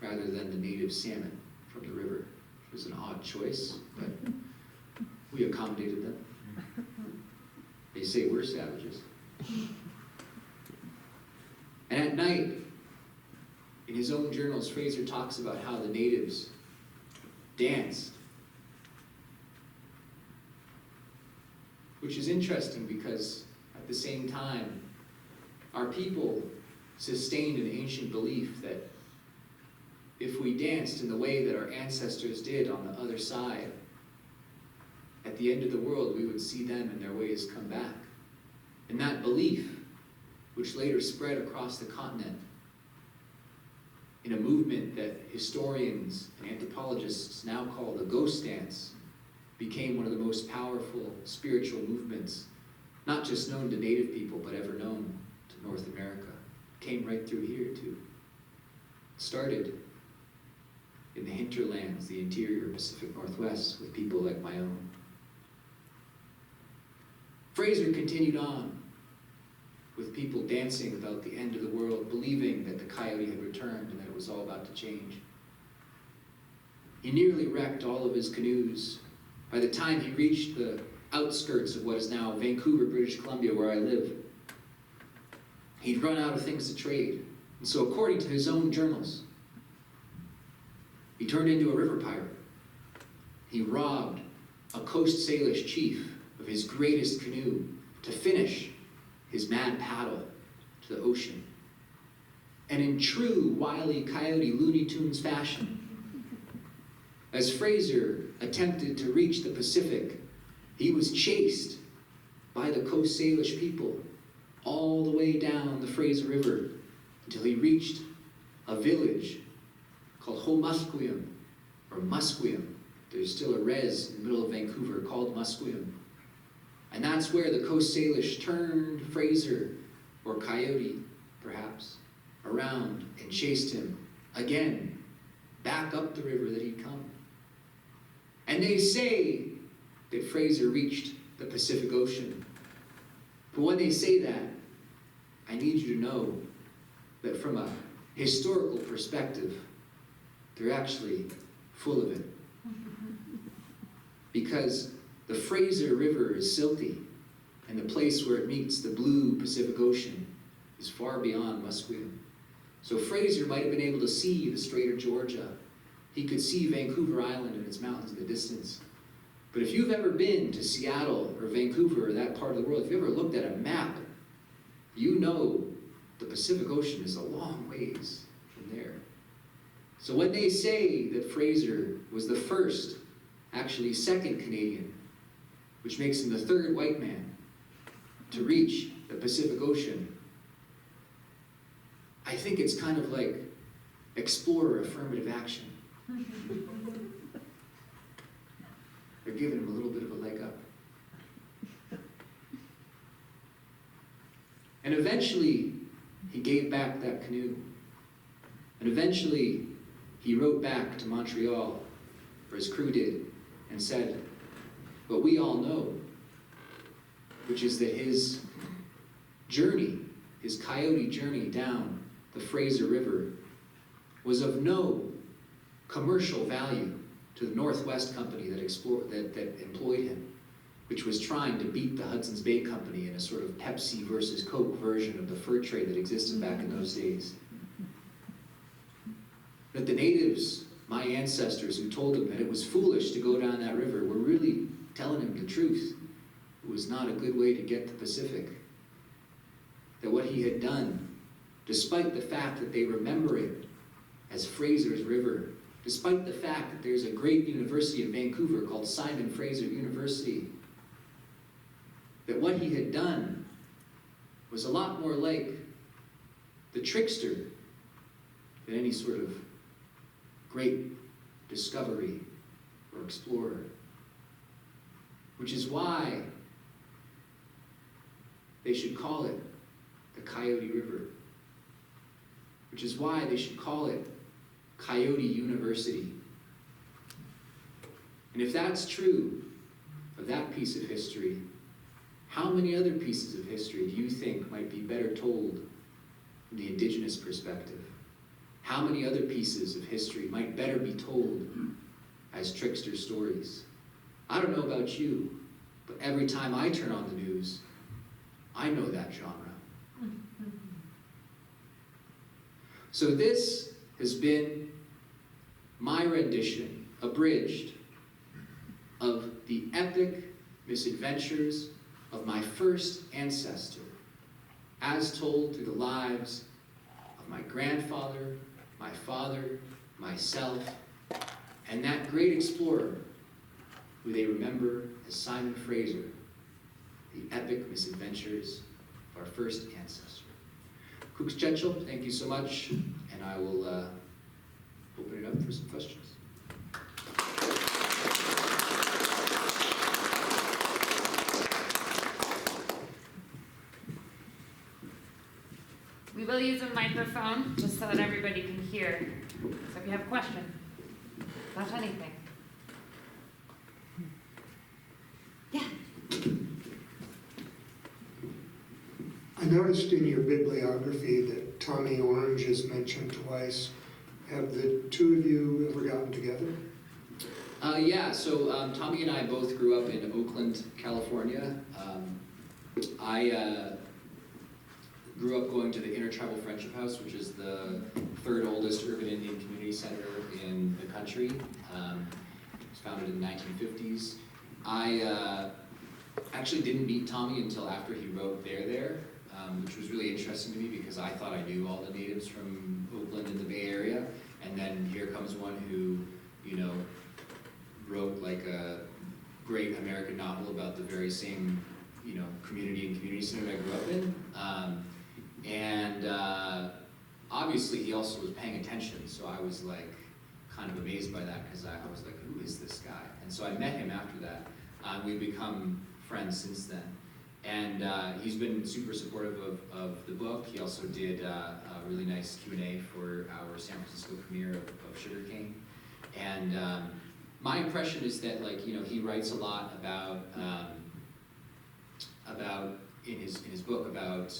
rather than the native salmon from the river. It was an odd choice, but we accommodated them. They say we're savages. And at night, in his own journals, Fraser talks about how the natives danced. Which is interesting because at the same time, our people sustained an ancient belief that if we danced in the way that our ancestors did on the other side, at the end of the world, we would see them and their ways come back. And that belief, which later spread across the continent in a movement that historians and anthropologists now call the ghost dance, became one of the most powerful spiritual movements, not just known to Native people, but ever known to North America. Came right through here, too. Started in the hinterlands, the interior Pacific Northwest, with people like my own. Fraser continued on with people dancing about the end of the world, believing that the coyote had returned and that it was all about to change. He nearly wrecked all of his canoes. By the time he reached the outskirts of what is now Vancouver, British Columbia, where I live, he'd run out of things to trade. And so according to his own journals, he turned into a river pirate. He robbed a Coast Salish chief of his greatest canoe to finish his mad paddle to the ocean. And in true Wile E. Coyote Looney Tunes fashion, as Fraser attempted to reach the Pacific, he was chased by the Coast Salish people all the way down the Fraser River until he reached a village called Homusqueam, or Musqueam. There's still a res in the middle of Vancouver called Musqueam. And that's where the Coast Salish turned Fraser, or Coyote perhaps, around and chased him again, back up the river that he'd come. And they say that Fraser reached the Pacific Ocean. But when they say that, I need you to know that from a historical perspective, they're actually full of it. because the Fraser River is silty, and the place where it meets the blue Pacific Ocean is far beyond Musqueam. So Fraser might have been able to see the Strait of Georgia. He could see Vancouver Island and its mountains in the distance. But if you've ever been to Seattle or Vancouver or that part of the world, if you ever looked at a map, you know the Pacific Ocean is a long ways from there. So when they say that Fraser was the first, actually second Canadian, which makes him the third white man to reach the Pacific Ocean, I think it's kind of like explorer affirmative action. They're giving him a little bit of a leg up. And eventually, he gave back that canoe. And eventually, he wrote back to Montreal, or his crew did, and said, what we all know, which is that his journey, his coyote journey down the Fraser River, was of no commercial value to the Northwest Company that employed him, which was trying to beat the Hudson's Bay Company in a sort of Pepsi versus Coke version of the fur trade that existed back in those days. That the natives, my ancestors who told him that it was foolish to go down that river, were really telling him the truth. It was not a good way to get the Pacific. That what he had done, despite the fact that they remember it as Fraser's River, despite the fact that there's a great university in Vancouver called Simon Fraser University, that what he had done was a lot more like the trickster than any sort of great discovery or explorer. Which is why they should call it the Coyote River. Which is why they should call it Coyote University. And if that's true of that piece of history, how many other pieces of history do you think might be better told from the indigenous perspective? How many other pieces of history might better be told as trickster stories? I don't know about you, but every time I turn on the news, I know that genre. So this has been my rendition, abridged, of the epic misadventures of my first ancestor, as told through the lives of my grandfather, my father, myself, and that great explorer who they remember as Simon Fraser, the epic misadventures of our first ancestor. Kukshetchel, thank you so much, and I will open it up for some questions. We will use a microphone just so that everybody can hear. So if you have a question about anything. Yeah. I noticed in your bibliography that Tommy Orange is mentioned twice. Have the two of you ever gotten together? Yeah, so Tommy and I both grew up in Oakland, California. I grew up going to the Intertribal Friendship House, which is the third oldest urban Indian community center in the country. It was founded in the 1950s. I actually didn't meet Tommy until after he wrote There, which was really interesting to me because I thought I knew all the natives from Oakland and the Bay Area, and then here comes one who, you know, wrote like a great American novel about the very same, you know, community and community center I grew up in. Obviously he also was paying attention, so I was like kind of amazed by that because I was like, who is this guy? And so I met him after that. We've become friends since then. And he's been super supportive of the book. He also did a really nice Q&A for our San Francisco premiere of Sugarcane. And my impression is that, like, you know, he writes a lot about in his book about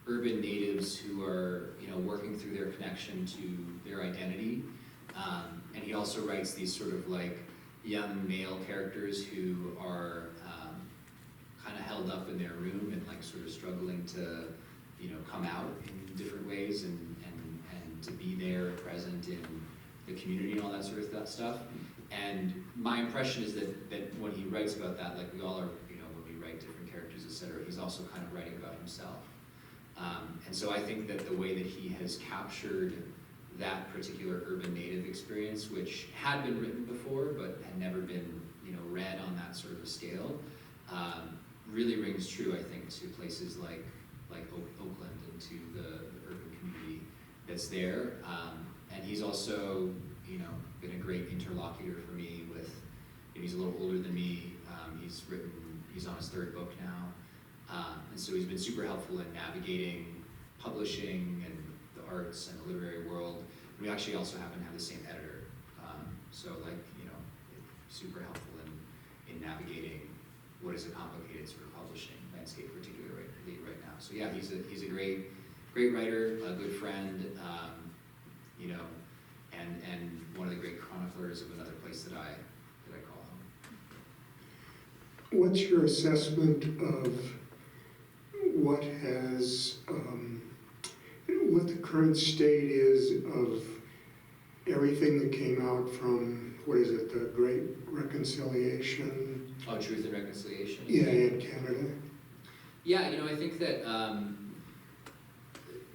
urban natives who are, you know, working through their connection to their identity. And he also writes these sort of like young male characters who are kind of held up in their room and like sort of struggling to, come out in different ways and to be there, present in the community and all that sort of stuff. And my impression is that when he writes about that, like we all are, when we write different characters, etc., he's also kind of writing about himself. And so I think that the way that he has captured that particular urban native experience, which had been written before but had never been, read on that sort of a scale, really rings true, I think, to places like Oakland and to the urban community that's there. And he's also, been a great interlocutor for me with, he's a little older than me, he's on his third book now, and so he's been super helpful in navigating publishing and the arts and the literary world. We actually also happen to have the same editor, so super helpful in navigating what is a complicated sort of publishing landscape, particularly right now. So yeah, he's a great writer, a good friend, and one of the great chroniclers of another place that I call home. What's your assessment of what has, what the current state is of everything that came out from, what is it, the Great Reconciliation? Oh, Truth and Reconciliation? Yeah, in Canada. Yeah, I think that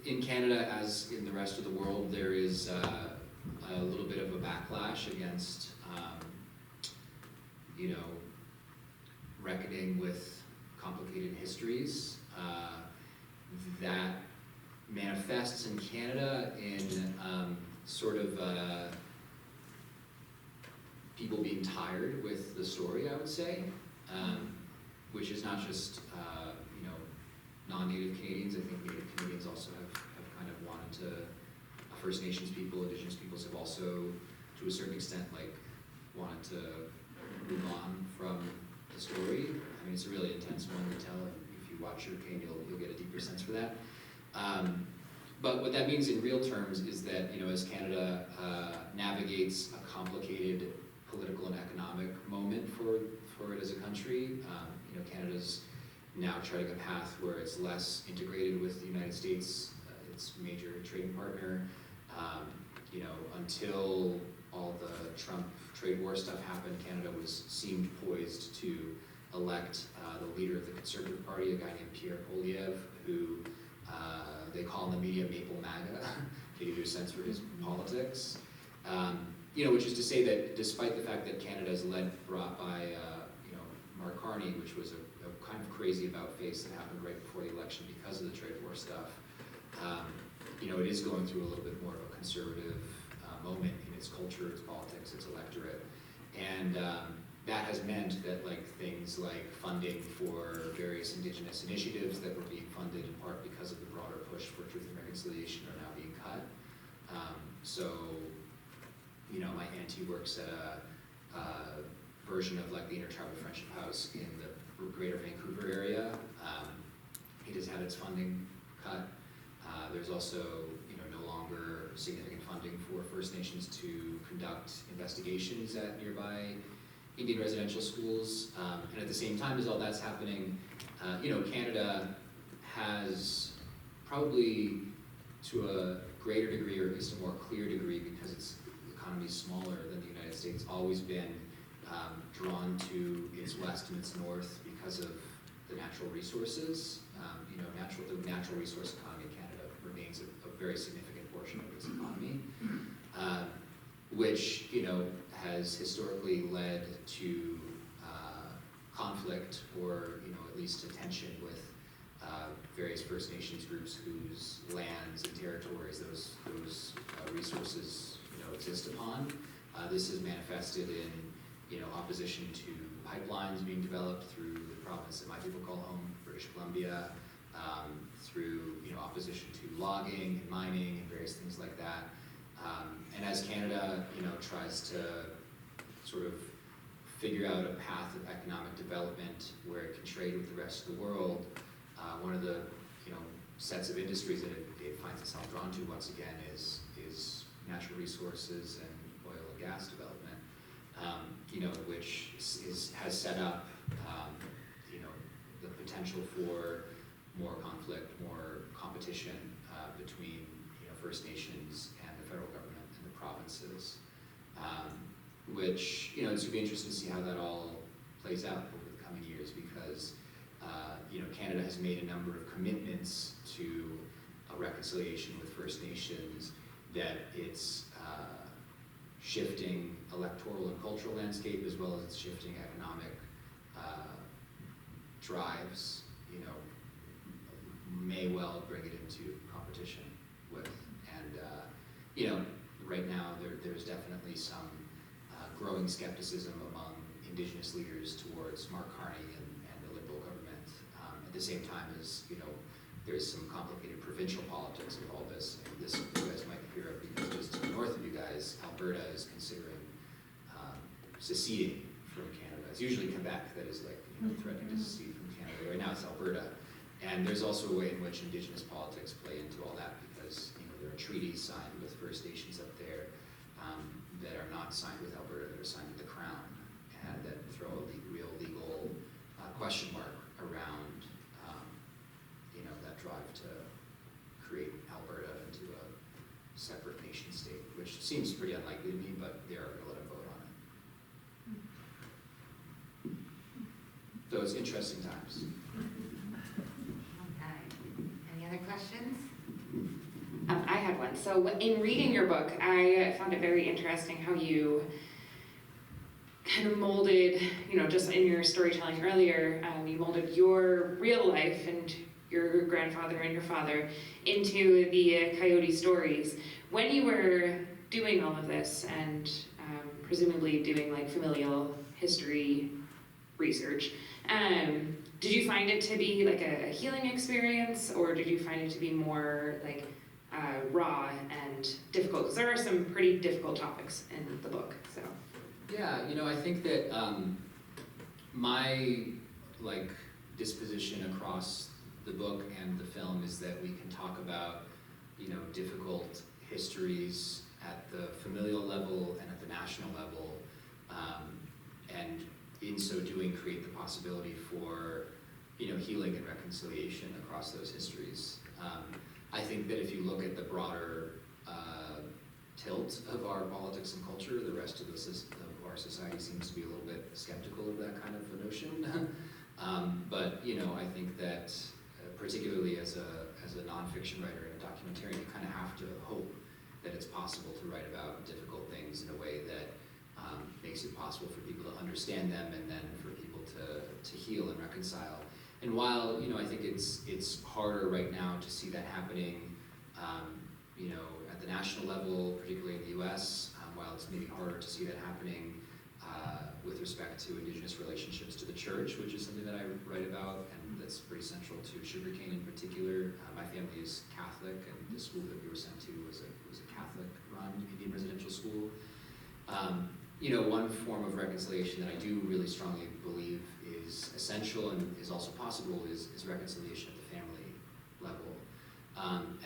in Canada, as in the rest of the world, there is a little bit of a backlash against, reckoning with complicated histories that manifests in Canada in sort of people being tired with the story, I would say, which is not just non-Native Canadians. I think Native Canadians also have kind of wanted to, First Nations people, Indigenous peoples have also, to a certain extent, wanted to move on from the story. I mean, it's a really intense one to tell, and if you watch Hurricane, you'll get a deeper sense for that. But what that means in real terms is that, as Canada navigates a complicated political and economic moment for it as a country, Canada's now charting a path where it's less integrated with the United States, its major trading partner. Until all the Trump trade war stuff happened, Canada seemed poised to elect the leader of the Conservative Party, a guy named Pierre Poilievre, who they call in the media Maple MAGA, to give you a sense for his politics. Which is to say that despite the fact that Canada is brought by Mark Carney, which was a kind of crazy about-face that happened right before the election because of the trade war stuff, it is going through a little bit more of a conservative moment in its culture, its politics, its electorate. And that has meant that things like funding for various Indigenous initiatives that were being funded in part because of the broader push for truth and reconciliation are now being cut. My auntie works at a version of the Intertribal Friendship House in the Greater Vancouver area. It has had its funding cut. There's also, no longer significant funding for First Nations to conduct investigations at nearby Indian residential schools. And at the same time as all that's happening, Canada has probably to a greater degree, or at least a more clear degree, because its economy is smaller than the United States, always been drawn to its west and its north because of the natural resources. The natural resource economy in Canada remains a very significant portion of its economy, which has historically led to conflict, or at least a tension with various First Nations groups whose lands and territories those resources exist upon. This is manifested in opposition to pipelines being developed through the province that my people call home, British Columbia, through opposition to logging and mining and various things like that. And as Canada tries to sort of figure out a path of economic development where it can trade with the rest of the world, one of the sets of industries that it finds itself drawn to once again is natural resources and oil and gas development. which has set up, the potential for more conflict, more competition between First Nations and the federal government and the provinces, which it's going to be interesting to see how that all plays out over the coming years, because Canada has made a number of commitments to a reconciliation with First Nations, that it's shifting electoral and cultural landscape, as well as it's shifting economic drives, may well bring it into competition with. And, right now there's definitely some growing skepticism among Indigenous leaders towards Mark Carney and the Liberal government. At the same time as, there's some complicated provincial politics of all this. And this you guys might hear of, because just to the north of you guys, Alberta is considering seceding from Canada. It's usually Quebec that is threatening to secede from Canada. Right now it's Alberta. And there's also a way in which Indigenous politics play into all that, because there are treaties signed with First Nations up there that are not signed with Alberta, that are signed with the Crown, and that throw a real legal question mark around that drive to create Alberta into a separate nation state, which seems pretty unlikely to me, but they are going to let them vote on it. So it's interesting times. Okay. Any other questions? I had one. So in reading your book, I found it very interesting how you kind of molded, just in your storytelling earlier, you molded your real life and your grandfather and your father into the Coyote stories. When you were doing all of this and presumably doing familial history research, did you find it to be a healing experience, or did you find it to be more raw and difficult? Because there are some pretty difficult topics in the book. So yeah, I think that my disposition across the book and the film is that we can talk about difficult histories at the familial level and at the national level, and in so doing create the possibility for healing and reconciliation across those histories. I think that if you look at the broader tilt of our politics and culture, the rest of our society seems to be a little bit skeptical of that kind of a notion. But I think that particularly as a nonfiction writer and a documentarian, you kind of have to hope that it's possible to write about difficult things in a way that makes it possible for people to understand them, and then for people to heal and reconcile. And while I think it's harder right now to see that happening, at the national level, particularly in the U.S., while it's maybe harder to see that happening with respect to Indigenous relationships to the church, which is something that I write about, and that's pretty central to Sugarcane in particular. My family is Catholic, and the school that we were sent to was a Catholic-run Indian residential school. One form of reconciliation that I do really strongly believe is essential and is also possible is reconciliation at the family level.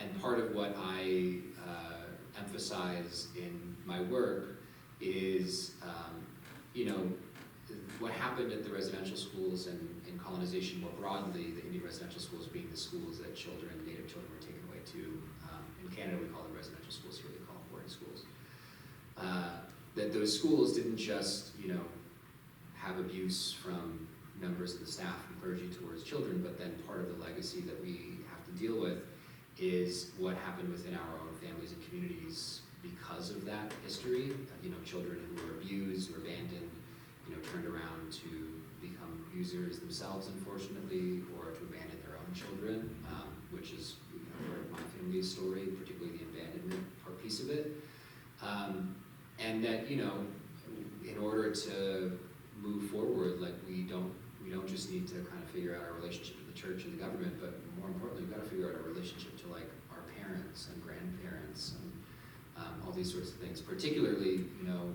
And part of what I emphasize in my work is, what happened at the residential schools and in colonization more broadly, the Indian residential schools being the schools that Native children were taken away to. In Canada, we call them residential schools, here we call them boarding schools. That those schools didn't just, have abuse from members of the staff and clergy towards children, but then part of the legacy that we have to deal with is what happened within our own families and communities because of that history. Children who were abused or abandoned, turned around to become users themselves, unfortunately, or to abandon their own children, which is part of my family's story, particularly the abandonment piece of it. And that, in order to move forward, we don't just need to kind of figure out our relationship to the church and the government, but more importantly, we've got to figure out our relationship to our parents and grandparents and all these sorts of things, particularly,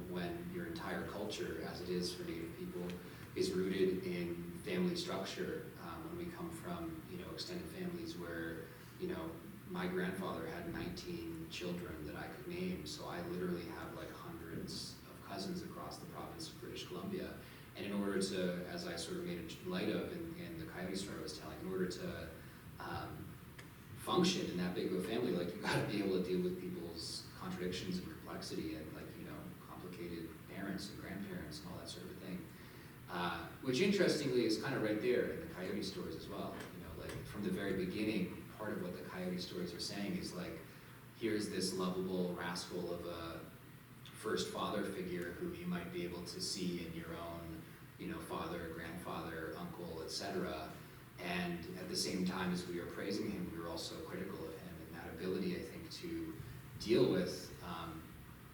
when your entire culture, as it is for Native people, is rooted in family structure. When we come from, extended families where, my grandfather had 19 children that I could name, so I literally have hundreds of cousins across the province of British Columbia. And in order to, as I sort of made light of in the Coyote story I was telling, in order to function in that big of a family, like you gotta be able to deal with people's contradictions and complexity and like, you know, complicated parents and grandparents and all that sort of thing. Which interestingly is kind of right there in the Coyote stories as well. You know, like from the very beginning, part of what the Coyote stories are saying is like, here's this lovable rascal of a first father figure who you might be able to see in your own, you know, father, grandfather, uncle, etc. And at the same time as we are praising him, we are also critical of him, and that ability, I think, to deal with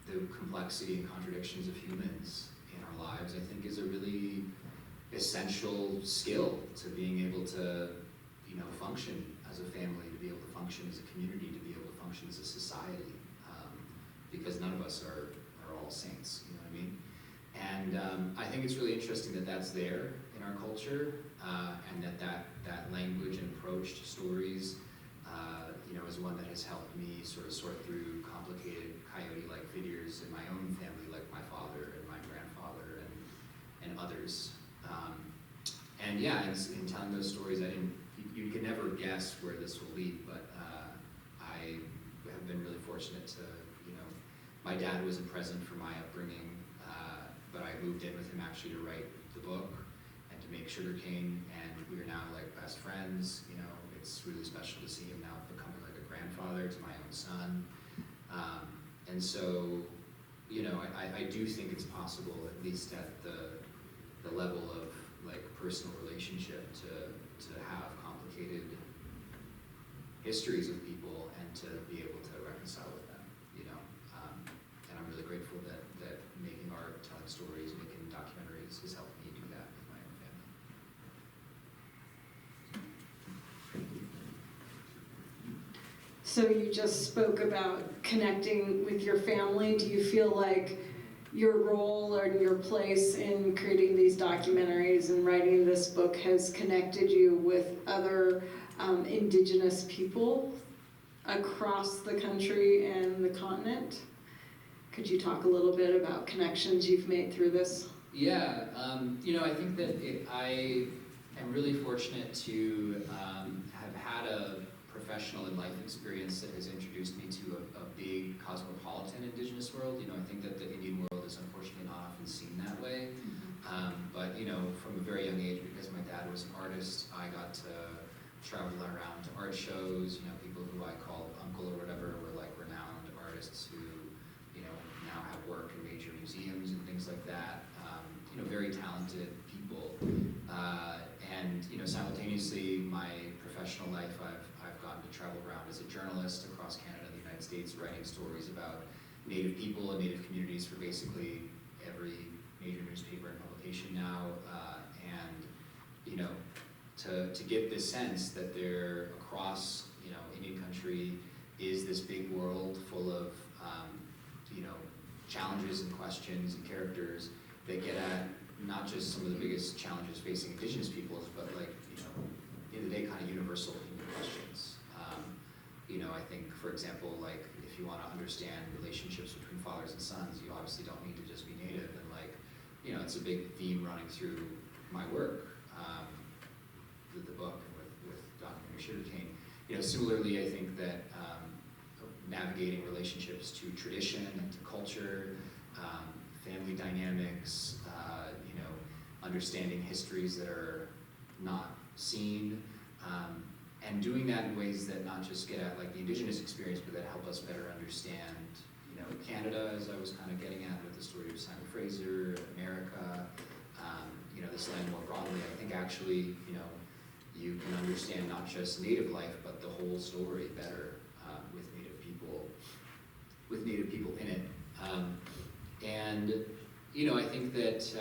the complexity and contradictions of humans in our lives, I think, is a really essential skill to being able to, you know, function as a family, to be able to function as a community, to be able to function as a society, because none of us are all saints, you know what I mean? And I think it's really interesting that that's there in our culture, and that language and approach to stories, you know, is one that has helped me sort of sort through complicated Coyote-like figures in my own family, like my father and my grandfather and others. And yeah, in telling those stories, you can never guess where this will lead, but I have been really fortunate to, you know, my dad wasn't present for my upbringing, but I moved in with him actually to write the book and to make Sugarcane, and we are now like best friends. You know, it's really special to see him now becoming like a grandfather to my own son. And so, you know, I do think it's possible, at least at the level of like personal relationship, to have complicated histories of people and to be able to reconcile with them, you know. And I'm really grateful that making art, telling stories, making documentaries has helped me do that with my own family. So you just spoke about connecting with your family. Do you feel like your role or your place in creating these documentaries and writing this book has connected you with other Indigenous people across the country and the continent? Could you talk a little bit about connections you've made through this? Yeah, you know, I think that I am really fortunate to have had a professional and life experience that has introduced me to a big cosmopolitan Indigenous world. You know, I think that the Indian world is unfortunately not often seen that way. But, you know, from a very young age, because my dad was an artist, I got to travel around to art shows. You know, people who I called uncle or whatever were like renowned artists who, you know, now have work in major museums and things like that. You know, very talented people. And, you know, simultaneously, my professional life, I've gotten to travel around as a journalist across Canada and the United States, writing stories about Native people and Native communities for basically every major newspaper and publication now. And, you know, to get this sense that there across, you know, Indian country is this big world full of, you know, challenges and questions and characters that get at not just some of the biggest challenges facing Indigenous peoples, but like, you know, in the day kind of universal human questions. You know, I think, for example, like if you want to understand relationships between fathers and sons, you obviously don't need to just be Native, and like, you know, it's a big theme running through my work, with the book and with documentary Sugarcane. You know, similarly, I think that navigating relationships to tradition and to culture, family dynamics, you know, understanding histories that are not seen, and doing that in ways that not just get at like the Indigenous experience, but that help us better understand, you know, Canada, as I was kind of getting at with the story of Simon Fraser, America, you know, this land more broadly. I think actually, you know, you can understand not just Native life, but the whole story better with Native people in it. And, you know, I think that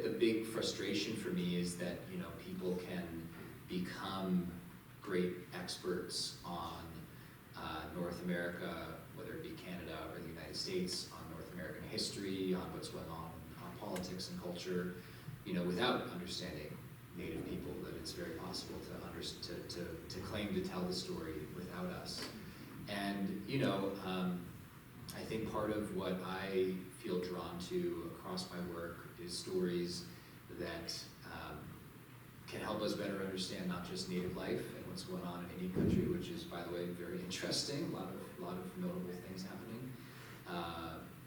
the big frustration for me is that, you know, people can become great experts on North America, whether it be Canada or the United States, on North American history, on what's going on politics and culture, you know, without understanding Native people, that it's very possible to claim to tell the story without us. And, you know, I think part of what I feel drawn to across my work is stories that can help us better understand not just Native life and what's going on in Indian country, which is, by the way, very interesting. A lot of notable things happening,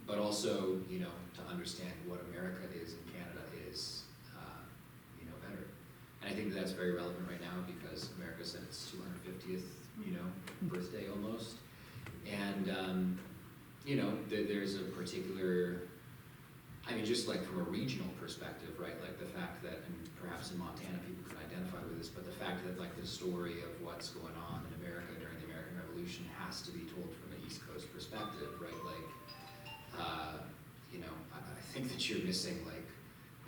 but also, you know, to understand what America is and Canada is, you know, better. And I think that's very relevant right now because America's at its 250th, you know, birthday almost, and you know, there's a particular, I mean, just like from a regional perspective, right? Like the fact that, and perhaps in Montana people can identify with this, but the fact that like the story of what's going on in America during the American Revolution has to be told from an East Coast perspective, right? Like, you know, I think that you're missing like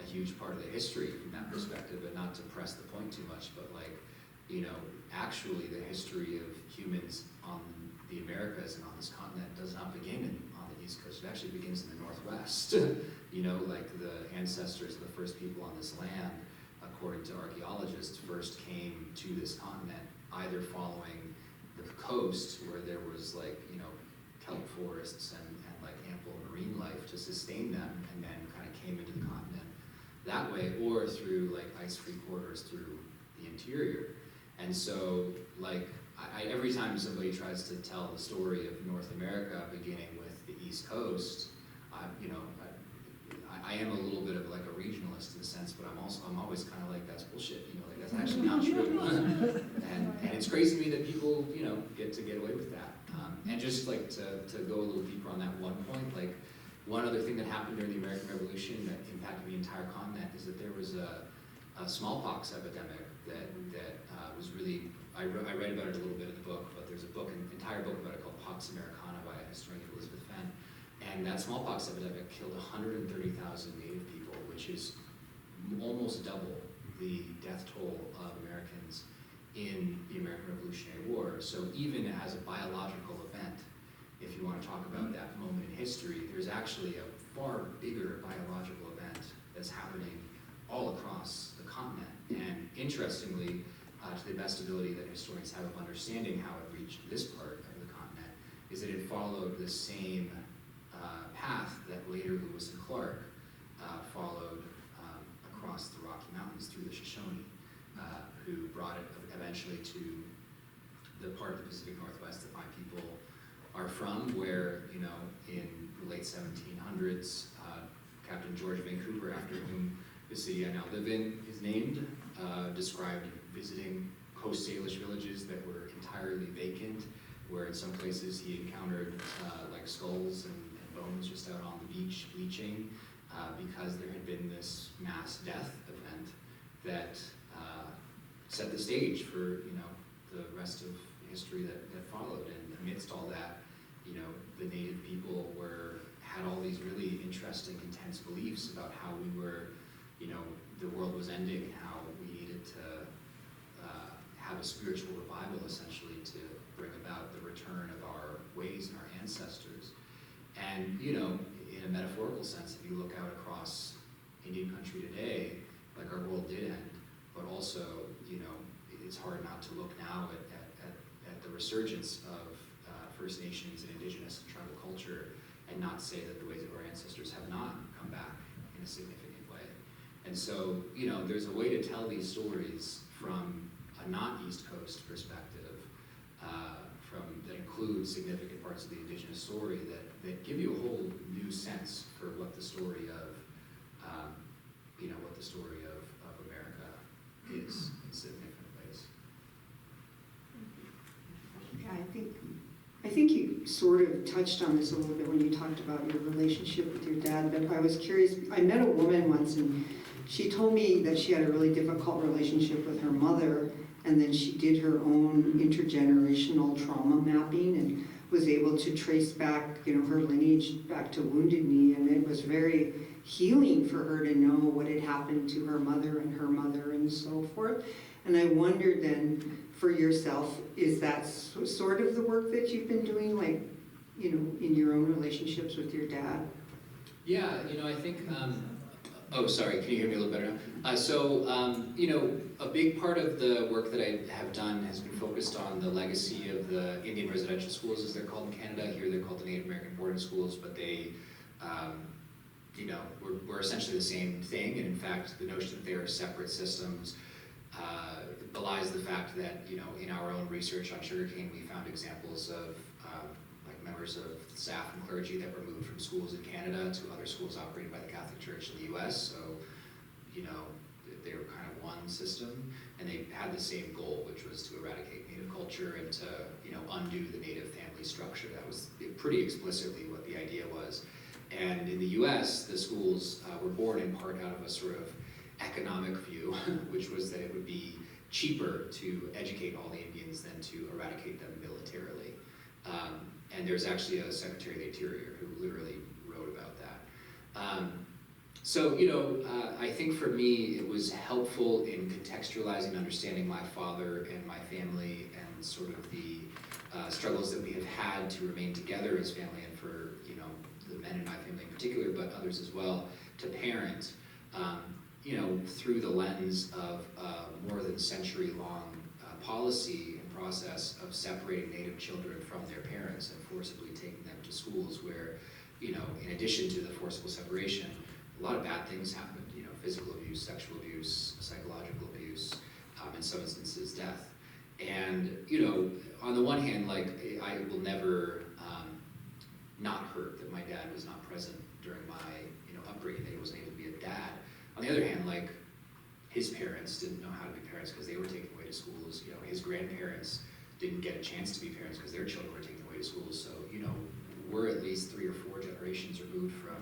a huge part of the history from that perspective, and not to press the point too much, but like, you know, actually the history of humans on the Americas and on this continent does not begin on the East Coast. It actually begins in the Northwest. You know, like the ancestors of the first people on this land, according to archaeologists, first came to this continent either following the coast where there was like, you know, kelp forests and like ample marine life to sustain them, and then kind of came into the continent that way, or through like ice-free corridors through the interior. And so like, every time somebody tries to tell the story of North America beginning with the East Coast, you know, I am a little bit of like a regionalist in a sense, but I'm always kind of like, that's bullshit, you know, like that's actually not true. and it's crazy to me that people, you know, get away with that. And just like to go a little deeper on that one point, like one other thing that happened during the American Revolution that impacted the entire continent is that there was a smallpox epidemic that was really, I read about it a little bit in the book, but there's a book, an entire book about it called Pax Americana by a historian, Elizabeth Fenn. And that smallpox epidemic killed 130,000 Native people, which is almost double the death toll of Americans in the American Revolutionary War. So even as a biological event, if you want to talk about that moment in history, there's actually a far bigger biological event that's happening all across the continent. And interestingly, to the best ability that historians have of understanding how it reached this part of the continent, is that it followed the same path that later Lewis and Clark followed across the Rocky Mountains through the Shoshone, who brought it eventually to the part of the Pacific Northwest that my people are from, where, you know, in the late 1700s, Captain George Vancouver, after whom the city I now live in is named, described visiting Coast Salish villages that were entirely vacant, where in some places he encountered like skulls and bones just out on the beach bleaching, because there had been this mass death event that set the stage for, you know, the rest of history that followed. And amidst all that, you know, the Native people had all these really interesting, intense beliefs about how we were, you know, the world was ending, how we needed to have a spiritual revival, essentially, to bring about the return of our ways and our ancestors. And, you know, in a metaphorical sense, if you look out across Indian country today, like our world did end, but also, you know, it's hard not to look now at the resurgence of First Nations and Indigenous and tribal culture and not say that the ways of our ancestors have not come back in a significant way. And so, you know, there's a way to tell these stories from a not East Coast perspective, that includes significant parts of the Indigenous story that give you a whole new sense for what the story of, you know, what the story of America is in significant ways. Yeah, I think you sort of touched on this a little bit when you talked about your relationship with your dad, but I was curious. I met a woman once and she told me that she had a really difficult relationship with her mother, and then she did her own intergenerational trauma mapping and was able to trace back, you know, her lineage back to Wounded Knee, and it was very healing for her to know what had happened to her mother and so forth. And I wondered then, for yourself, is that sort of the work that you've been doing, like, you know, in your own relationships with your dad? Yeah, you know, I think Oh, sorry, can you hear me a little better now? You know, a big part of the work that I have done has been focused on the legacy of the Indian residential schools, as they're called in Canada. Here they're called the Native American boarding schools, but they, you know, we're essentially the same thing, and in fact, the notion that they are separate systems belies the fact that, you know, in our own research on sugarcane, we found examples of like members of staff and clergy that were moved from schools in Canada to other schools operated by the Catholic Church in the US. So, you know, they were kind of one system, and they had the same goal, which was to eradicate Native culture and to, you know, undo the Native family structure. That was pretty explicitly what the idea was. And in the US, the schools were born in part out of a sort of economic view, which was that it would be cheaper to educate all the Indians than to eradicate them militarily. And there's actually a Secretary of the Interior who literally wrote about that. So, you know, I think for me, it was helpful in contextualizing and understanding my father and my family and sort of the struggles that we have had to remain together as family, and for, you know, the men in my family in particular, but others as well, to parent, you know, through the lens of more than century-long policy and process of separating Native children from their parents and forcibly taking them to schools where, you know, in addition to the forcible separation, a lot of bad things happened, you know, physical abuse, sexual abuse, psychological abuse, in some instances death. And, you know, on the one hand, like, I will never not hurt that my dad was not present during my, you know, upbringing, that he wasn't able to be a dad. On the other hand, like, his parents didn't know how to be parents because they were taken away to schools. You know, his grandparents didn't get a chance to be parents because their children were taken away to schools. So, you know, we're at least 3 or 4 generations removed from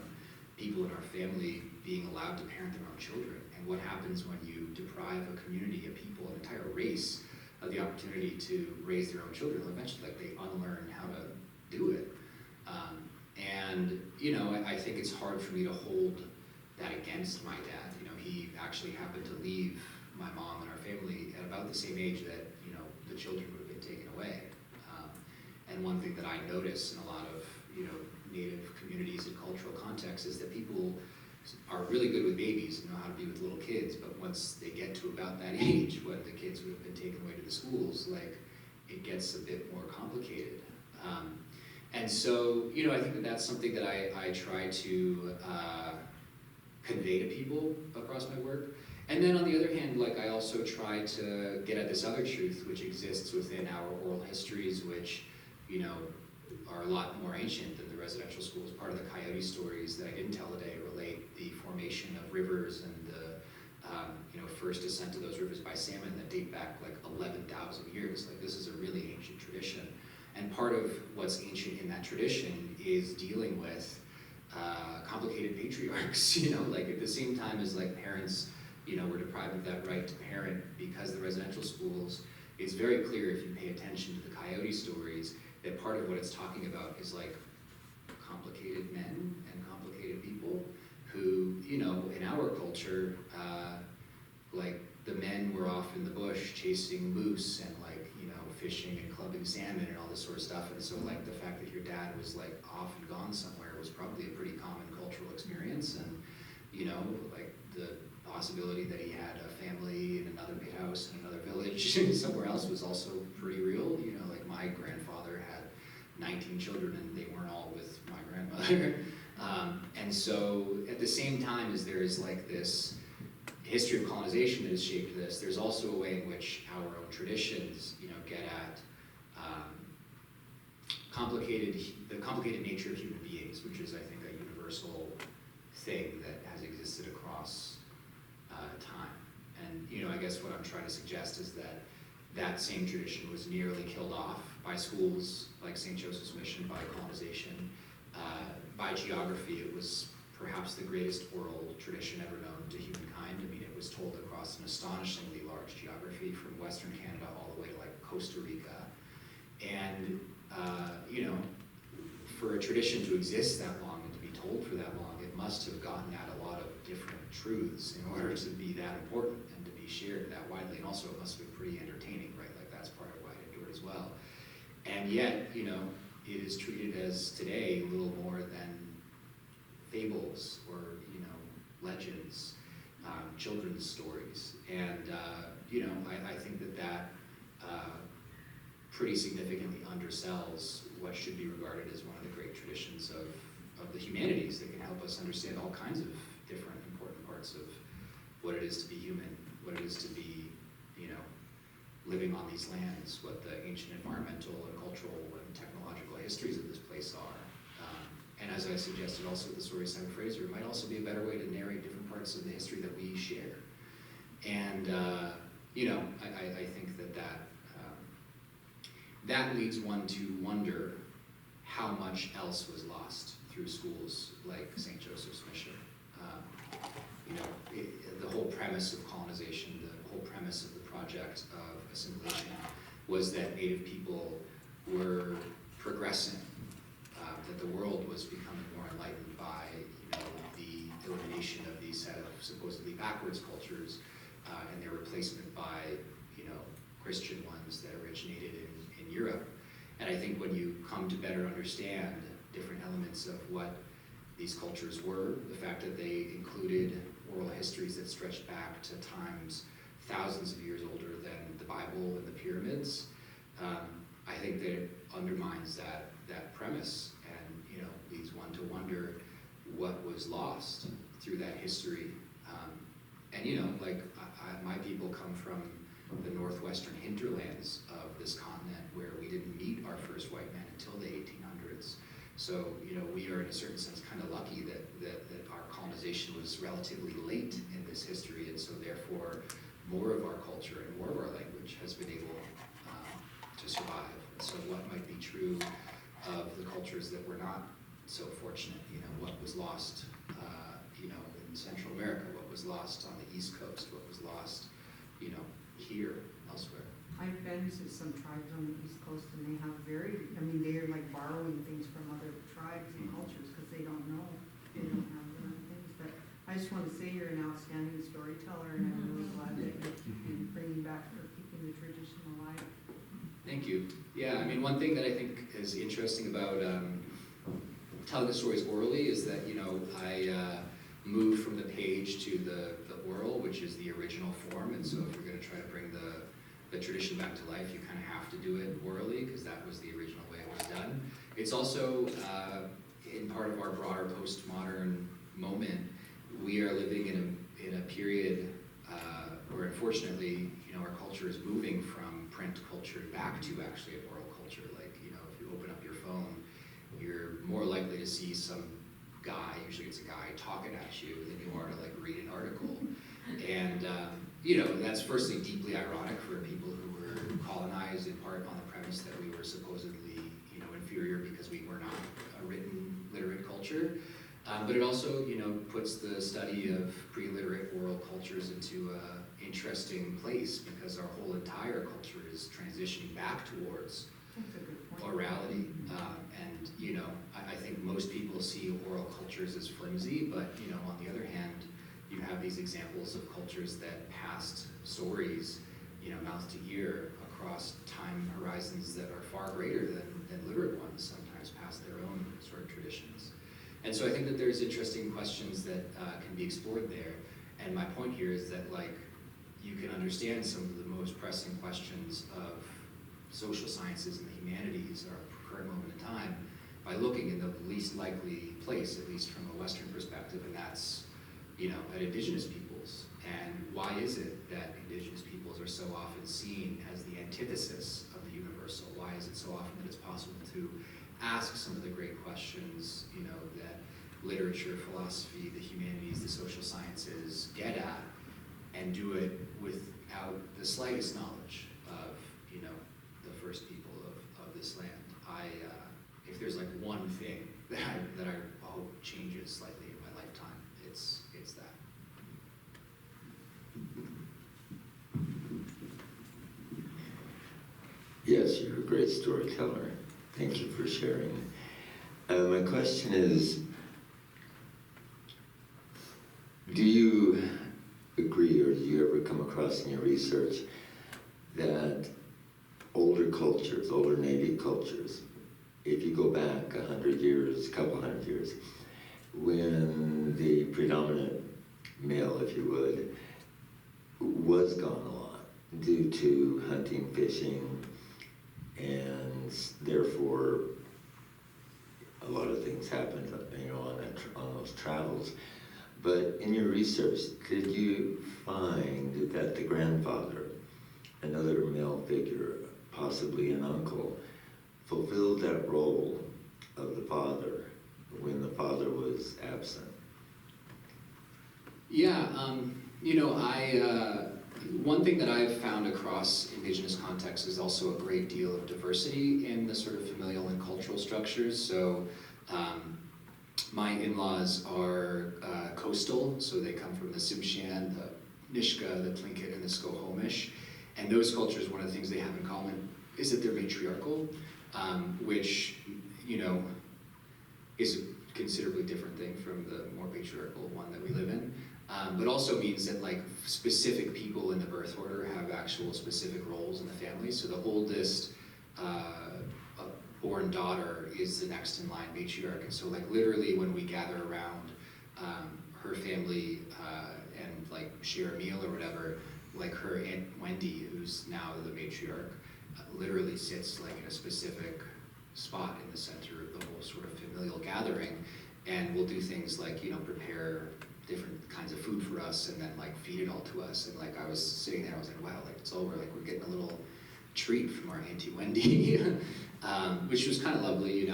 people in our family being allowed to parent their own children. And what happens when you deprive a community, a people, an entire race of the opportunity to raise their own children? Eventually, like, they unlearn how to do it. And, you know, I think it's hard for me to hold that against my dad. You know, he actually happened to leave my mom and our family at about the same age that, you know, the children would have been taken away. And one thing that I notice in a lot of, you know, Native communities and cultural contexts is that people are really good with babies and know how to be with little kids, but once they get to about that age, when the kids would have been taken away to the schools, like, it gets a bit more complicated. And so, you know, I think that that's something that I try to convey to people across my work. And then on the other hand, like, I also try to get at this other truth which exists within our oral histories, which, you know, are a lot more ancient than the residential schools. Part of the coyote stories that I didn't tell today relate the formation of rivers and the you know, first descent to those rivers by salmon that date back like 11,000 years. Like, this is a really ancient tradition. And part of what's ancient in that tradition is dealing with complicated patriarchs, you know, like, at the same time as, like, parents, you know, were deprived of that right to parent because the residential schools, it's very clear if you pay attention to the coyote stories that part of what it's talking about is, like, complicated men and complicated people who, you know, in our culture, like, the men were off in the bush chasing moose and, like, you know, fishing and clubbing salmon and all this sort of stuff. And so, like, the fact that your dad was, like, off and gone somewhere was probably a pretty common cultural experience. And, you know, like, the possibility that he had a family in another big house in another village somewhere else was also pretty real. You know, like, my grandfather had 19 children and they weren't all with my grandmother. And so at the same time as there is, like, this history of colonization that has shaped this, there's also a way in which our own traditions, you know, get at the complicated nature of human beings, which is, I think, a universal thing that has existed across time. And, you know, I guess what I'm trying to suggest is that that same tradition was nearly killed off by schools like St. Joseph's Mission, by colonization, by geography. It was perhaps the greatest oral tradition ever known to humankind. I mean, it was told across an astonishingly large geography, from Western Canada all the way to, like, Costa Rica. And, you know, for a tradition to exist that long and to be told for that long, it must have gotten at a lot of different truths in order to be that important and to be shared that widely. And also, it must have been pretty entertaining, right? Like, that's part of why it endured as well. And yet, you know, it is treated as today little more than fables or, you know, legends, children's stories. And, I think that pretty significantly undersells what should be regarded as one of the great traditions of the humanities that can help us understand all kinds of different important parts of what it is to be human, what it is to be, living on these lands, what the ancient environmental and cultural and technological histories of this place are. And as I suggested also with the story of Simon Fraser, it might also be a better way to narrate different parts of the history that we share. And, I think that leads one to wonder how much else was lost through schools like St. Joseph's Mission. The whole premise of colonization, the whole premise of the project of assimilation was that Native people were progressing, that the world was becoming more enlightened by the elimination of these set of supposedly backwards cultures and their replacement by Christian ones that originated in Europe. And I think when you come to better understand different elements of what these cultures were, the fact that they included oral histories that stretched back to times thousands of years older than the Bible and the pyramids, I think that it undermines that premise and leads one to wonder what was lost through that history. My people come from the northwestern hinterlands of this continent where we didn't meet our first white men until the 1800s. So, we are in a certain sense kind of lucky that our colonization was relatively late in this history, and so therefore more of our culture and more of our language has been able to survive. So what might be true of the cultures that were not so fortunate, what was lost, in Central America, what was lost on the East Coast, what was lost, here, elsewhere. I've been to some tribes on the East Coast and they have they're like borrowing things from other tribes and cultures because they don't know, they don't have their own things. But I just want to say you're an outstanding storyteller and I'm really glad that you're keeping the tradition alive. Thank you. Yeah, one thing that I think is interesting about telling the stories orally is that, I moved from the page to the oral, which is the original form, and so if you're going to try to bring the tradition back to life, you kind of have to do it orally, because that was the original way it was done. It's also, in part of our broader postmodern moment, we are living in a period where unfortunately, our culture is moving from print culture back to actually an oral culture. Like, if you open up your phone, you're more likely to see some guy, usually it's a guy, talking at you than you are to read an article. And that's firstly deeply ironic for people who were colonized in part on the premise that we were supposedly inferior because we were not a written literate culture. But it also puts the study of pre-literate oral cultures into an interesting place because our whole entire culture is transitioning back towards orality. I think most people see oral cultures as flimsy, but on the other hand, you have these examples of cultures that passed stories, mouth to ear across time horizons that are far greater than literate ones, sometimes past their own sort of traditions. And so I think that there's interesting questions that can be explored there. And my point here is that you can understand some of the most pressing questions of social sciences and the humanities or current moment in time by looking in the least likely place, at least from a Western perspective, and that's, at indigenous peoples. And why is it that indigenous peoples are so often seen as the antithesis of the universal? Why is it so often that it's possible to ask some of the great questions, that literature, philosophy, the humanities, the social sciences get at, and do it without the slightest knowledge of, the first people of this land? If there's one thing that I hope changes slightly in my lifetime, it's that. Yes, you're a great storyteller. Thank you for sharing. My question is, do you agree, or do you ever come across in your research that older cultures, older native cultures, if you go back 100 years, a couple hundred years, when the predominant male, if you would, was gone a lot due to hunting, fishing, and therefore a lot of things happened, on those travels. But in your research, did you find that the grandfather, another male figure, possibly an uncle, fulfilled that role of the father when the father was absent? Yeah, one thing that I've found across Indigenous contexts is also a great deal of diversity in the sort of familial and cultural structures. So my in-laws are coastal, so they come from the Tsimshian, the Nishka, the Tlingit, and the Skokomish. And those cultures, one of the things they have in common is that they're matriarchal, which, is a considerably different thing from the more patriarchal one that we live in. But also means that like specific people in the birth order have actual specific roles in the family. So the oldest born daughter is the next in line matriarch. And so like literally when we gather around her family and like share a meal or whatever, like her Aunt Wendy, who's now the matriarch, literally sits like in a specific spot in the center of the whole sort of familial gathering, and we'll do things like, prepare different kinds of food for us and then like feed it all to us. And like I was sitting there, I was like, wow, like it's over, like we're getting a little treat from our Auntie Wendy, which was kind of lovely,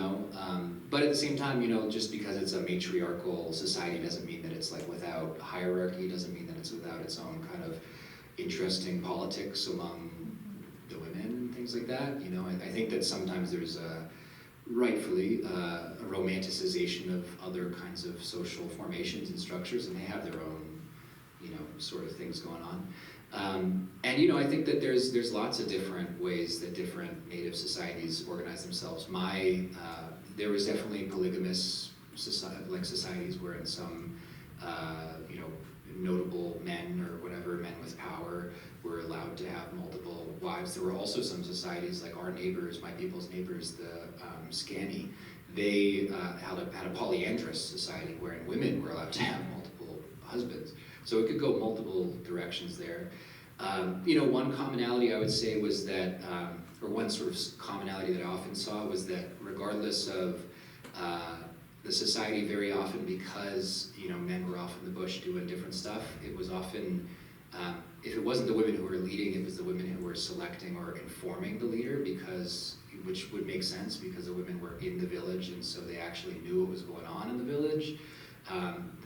but at the same time, just because it's a matriarchal society doesn't mean that it's like without hierarchy, doesn't mean that it's without its own kind of interesting politics among the women and things like that. I think that sometimes there's rightfully a romanticization of other kinds of social formations and structures, and they have their own, sort of things going on. And I think that there's lots of different ways that different Native societies organize themselves. There was definitely polygamous societies where in some, notable men or whatever, men with power, were allowed to have multiple wives. There were also some societies like our neighbors, my people's neighbors, the Scani, they had a polyandrous society wherein women were allowed to have multiple husbands. So it could go multiple directions there. One commonality I would say was that, or one sort of commonality that I often saw was that regardless of the society, very often, because men were off in the bush doing different stuff, it was often, if it wasn't the women who were leading, it was the women who were selecting or informing the leader, which would make sense because the women were in the village and so they actually knew what was going on in the village.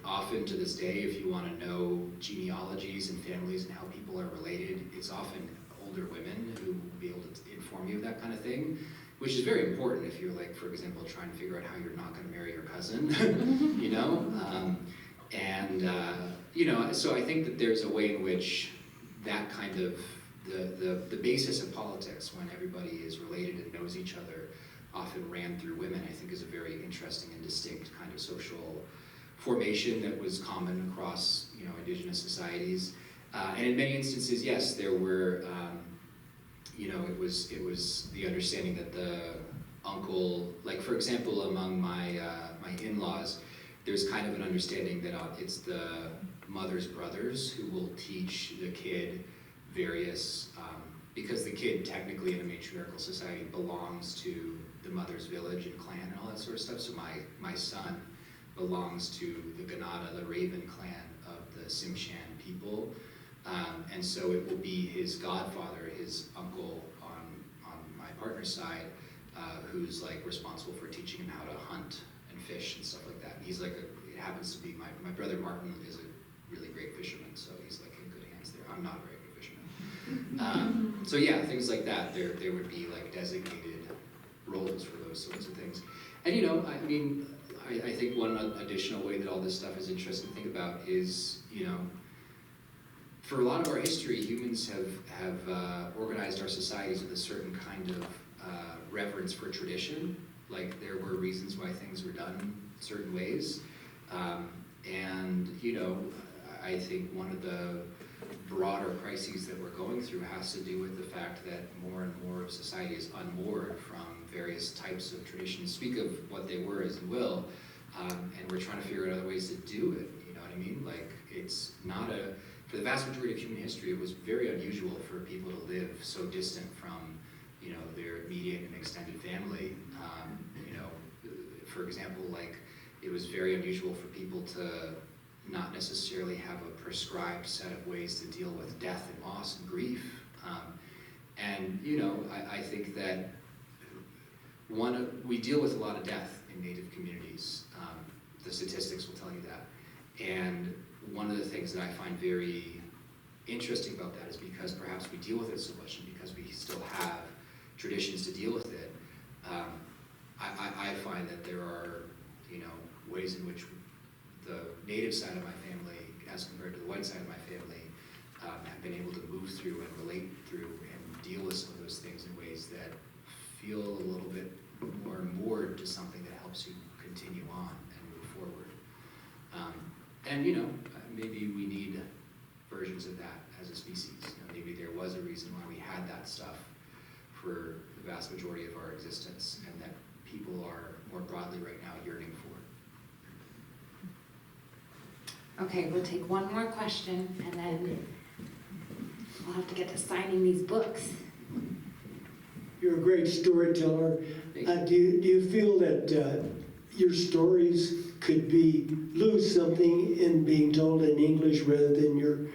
Often to this day, if you want to know genealogies and families and how people are related, it's often older women who will be able to inform you of that kind of thing, which is very important if you're like, for example, trying to figure out how you're not going to marry your cousin, so I think that there's a way in which that kind of, the basis of politics, when everybody is related and knows each other, often ran through women, I think is a very interesting and distinct kind of social formation that was common across, Indigenous societies. And in many instances, yes, there were, it was the understanding that the uncle, like for example, among my in-laws, there's kind of an understanding that it's the mother's brothers who will teach the kid various, because the kid technically in a matriarchal society belongs to the mother's village and clan and all that sort of stuff. So my son belongs to the Ganada, the Raven clan of the Tsimshian people. And so it will be his godfather, his uncle on my partner's side, who's like responsible for teaching him how to hunt and fish and stuff like that. And he's like, it happens to be, my brother Martin is a really great fisherman, so he's like in good hands there. I'm not a very good fisherman. So yeah, things like that, there would be like designated roles for those sorts of things. And I think one additional way that all this stuff is interesting to think about is, for a lot of our history, humans have organized our societies with a certain kind of reverence for tradition. Like there were reasons why things were done certain ways. I think one of the broader crises that we're going through has to do with the fact that more and more of society is unmoored from various types of traditions. Speak of what they were as you will, and we're trying to figure out other ways to do it. You know what what I mean? Like, it's not for the vast majority of human history, it was very unusual for people to live so distant from, their immediate and extended family. For example, like, it was very unusual for people to not necessarily have a prescribed set of ways to deal with death and loss and grief. I think that we deal with a lot of death in Native communities. The statistics will tell you that. And one of the things that I find very interesting about that is because perhaps we deal with it so much and because we still have traditions to deal with it, I find that there are, ways in which the Native side of my family, as compared to the white side of my family, have been able to move through and relate through and deal with some of those things in ways that feel a little bit more moored to something that helps you continue on and move forward. Maybe we need versions of that as a species. Maybe there was a reason why we had that stuff for the vast majority of our existence, and that people are more broadly right now yearning for. Okay, we'll take one more question, and then we'll have to get to signing these books. You're a great storyteller. Do you feel that your stories could lose something in being told in English rather than your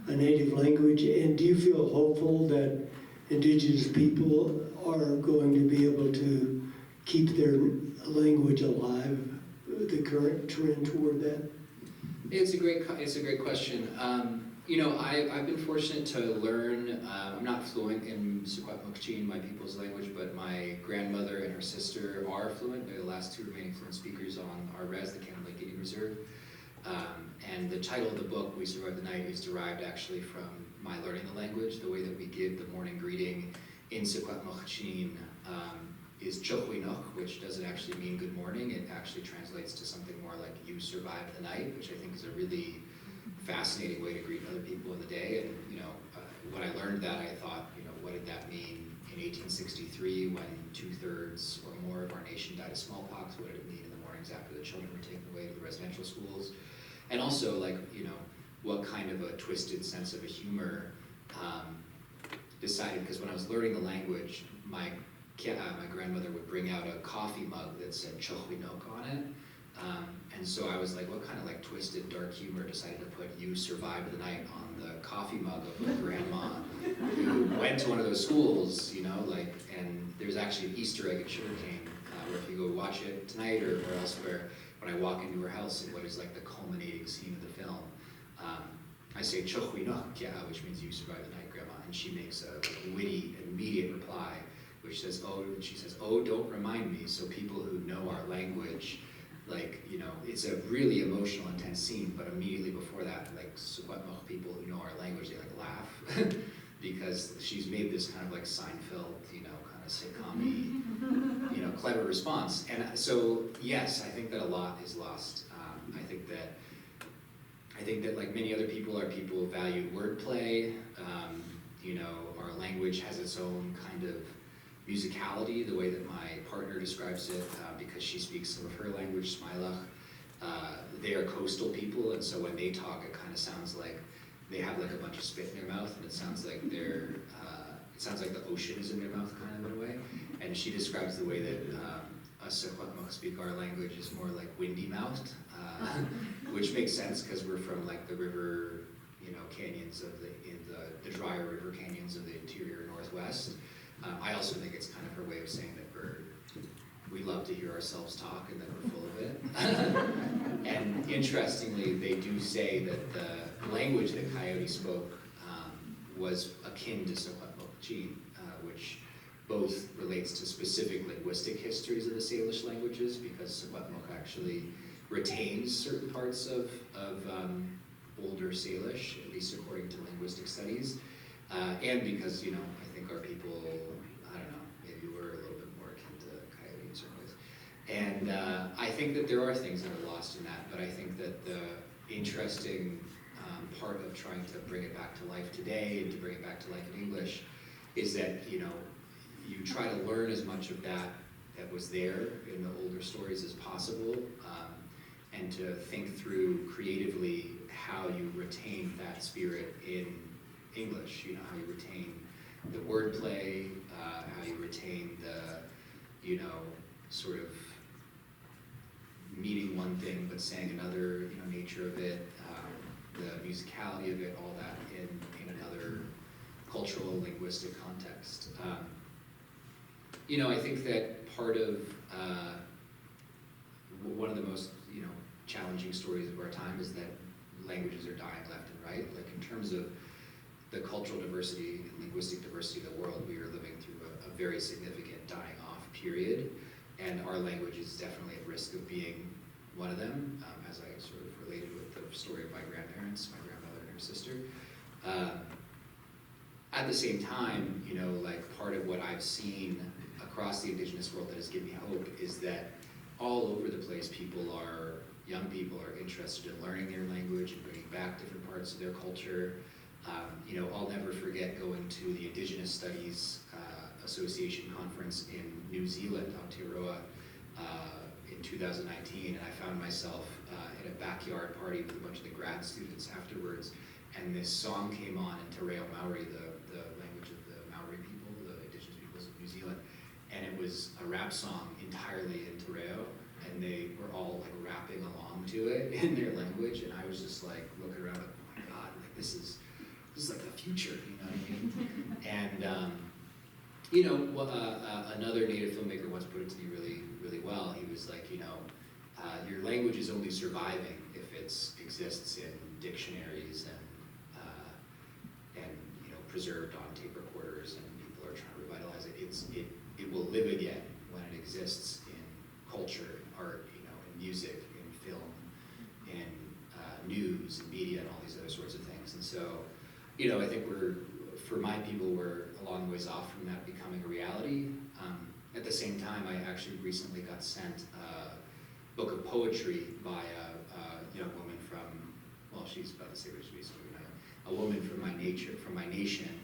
native language? And do you feel hopeful that Indigenous people are going to be able to keep their language alive, the current trend toward that? It's a great question. I've been fortunate to learn. I'm not fluent in Secwepemctsín, my people's language, but my grandmother and her sister are fluent. They're the last two remaining fluent speakers on our res, the Canada Lake Indian Reserve. And the title of the book, We Survived the Night, is derived actually from my learning the language. The way that we give the morning greeting in Secwepemctsín is Chochwinok, which doesn't actually mean good morning. It actually translates to something more like you survived the night, which I think is a really fascinating way to greet other people in the day. And when I learned that, I thought, what did that mean in 1863 when 2/3 or more of our nation died of smallpox? What did it mean in the mornings after the children were taken away to the residential schools? And also, what kind of a twisted sense of a humor decided, because when I was learning the language, my grandmother would bring out a coffee mug that said Chochwinok on it. And so I was like, what kind of twisted dark humor decided to put you survived the night on the coffee mug of a grandma who went to one of those schools, and there's actually an Easter egg at Sugarcane, where if you go watch it tonight or elsewhere, when I walk into her house and what is the culminating scene of the film, I say Chochwinok, which means you survived the night, Grandma, and she makes a witty, immediate reply, which says, oh, don't remind me. So people who know our language, it's a really emotional, intense scene, but immediately before that, Secwepemc people who know our language, they laugh because she's made this kind of Seinfeld, kind of sitcom-y, clever response. And so, yes, I think that a lot is lost. I think that like many other people, our people value wordplay. Our language has its own kind of musicality, the way that my partner describes it, because she speaks some of her language, Smailach. They are coastal people, and so when they talk, it kind of sounds like they have a bunch of spit in their mouth, and it sounds like it sounds like the ocean is in their mouth, kind of in a way. And she describes the way that us Secwepemc speak our language is more like windy-mouthed, which makes sense because we're from the river, canyons of the drier river canyons of the interior Northwest. I also think it's kind of her way of saying that we love to hear ourselves talk and that we're full of it. And interestingly, they do say that the language that Coyote spoke was akin to Secwepemctsín, which both relates to specific linguistic histories of the Salish languages, because Secwepemc actually retains certain parts of older Salish, at least according to linguistic studies, and because, I think our people, I don't know, maybe we're a little bit more akin to Coyote in certain ways. And I think that there are things that are lost in that, but I think that the interesting part of trying to bring it back to life today and to bring it back to life in English is that, you try to learn as much of that was there in the older stories as possible, and to think through creatively how you retain that spirit in English, you know, how you retain the wordplay, how you retain the, you know, sort of meaning one thing but saying another, you know, nature of it, the musicality of it, all that in another cultural, linguistic context. You know, I think that part of one of the most, you know, challenging stories of our time is that languages are dying left and right. Like in terms of the cultural diversity and linguistic diversity of the world, we are living through a very significant dying off period, and our language is definitely at risk of being one of them, as I sort of related with the story of my grandparents, my grandmother and her sister. At the same time, you know, like part of what I've seen across the Indigenous world that has given me hope is that all over the place young people are interested in learning their language and bringing back different parts of their culture. You know, I'll never forget going to the Indigenous Studies Association conference in New Zealand, Aotearoa, in 2019, and I found myself at a backyard party with a bunch of the grad students afterwards, and this song came on in Te Reo Maori, the language of the Maori people, the Indigenous peoples of New Zealand, and it was a rap song entirely in Te Reo, and they were all like rapping along to it in their language, and I was just like looking around like, oh my God, like this is like the future, you know what I mean? And you know, another native filmmaker once put it to me really, really well. He was like, you know, your language is only surviving if it exists in dictionaries and you know, preserved on tape recorders, and people are trying to revitalize it. It will live again when it exists in culture, in art, you know, in music, in film, in news, and media, and all these other sorts of things. And so, you know, I think for my people, we're a long ways off from that becoming a reality. At the same time, I actually recently got sent a book of poetry by a young woman from, well, she's about the same age as me, so a woman from my nation,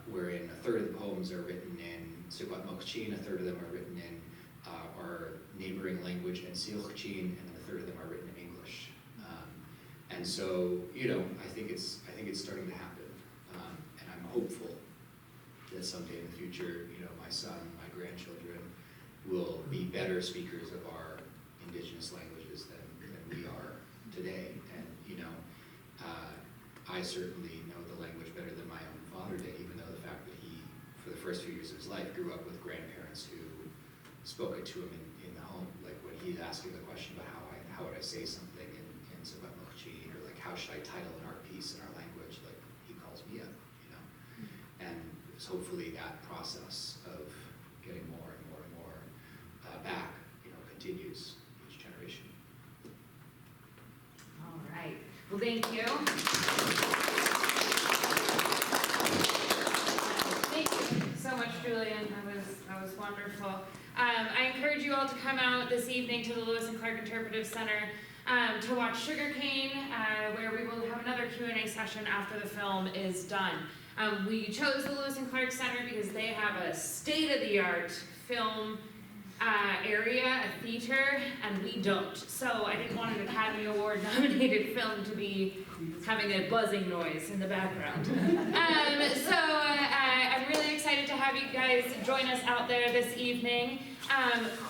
wherein a third of the poems are written in Sikwat Mokchin, a third of them are written in our neighboring language, and Silchchin, and then a third of them are written in English. And so, you know, I think it's starting to happen, and I'm hopeful that someday in the future, you know, my son, my grandchildren will be better speakers of our indigenous languages than we are today. And, you know, I certainly know the language better than my own father did, even though the fact that he, for the first few years of his life, grew up with grandparents who spoke it to him in the home. Like when he's asking the question about how would I say something in Sikwat Mokchin, or like how should I title an art piece in our language, like he calls me up, you know. And hopefully that process of getting more and more and more back, you know, continues each generation. All right. Well, thank you. Thank you so much, Julian. That was wonderful. I encourage you all to come out this evening to the Lewis and Clark Interpretive Center to watch Sugarcane, where we will have another Q&A session after the film is done. We chose the Lewis and Clark Center because they have a state-of-the-art film area, a theater, and we don't. So I didn't want an Academy Award nominated film to be having a buzzing noise in the background. I'm really excited to have you guys join us out there this evening.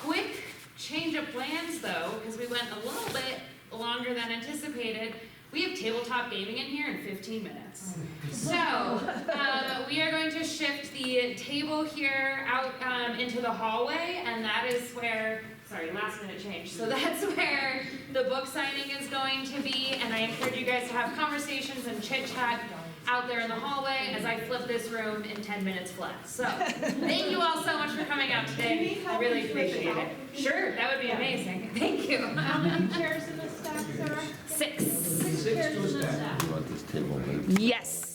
Quick change of plans though, because we went a little bit longer than anticipated. We have tabletop gaming in here in 15 minutes. So we are going to shift the table here out into the hallway, and that is where, sorry, last minute change. So that's where the book signing is going to be, and I encourage you guys to have conversations and chit chat out there in the hallway as I flip this room in 10 minutes flat. So thank you all so much for coming out today. I really appreciate it. Sure, that would be amazing. Thank you. How many chairs in the stack, Sarah? 6. 6 chairs in the stack. You want this table moved? Yes.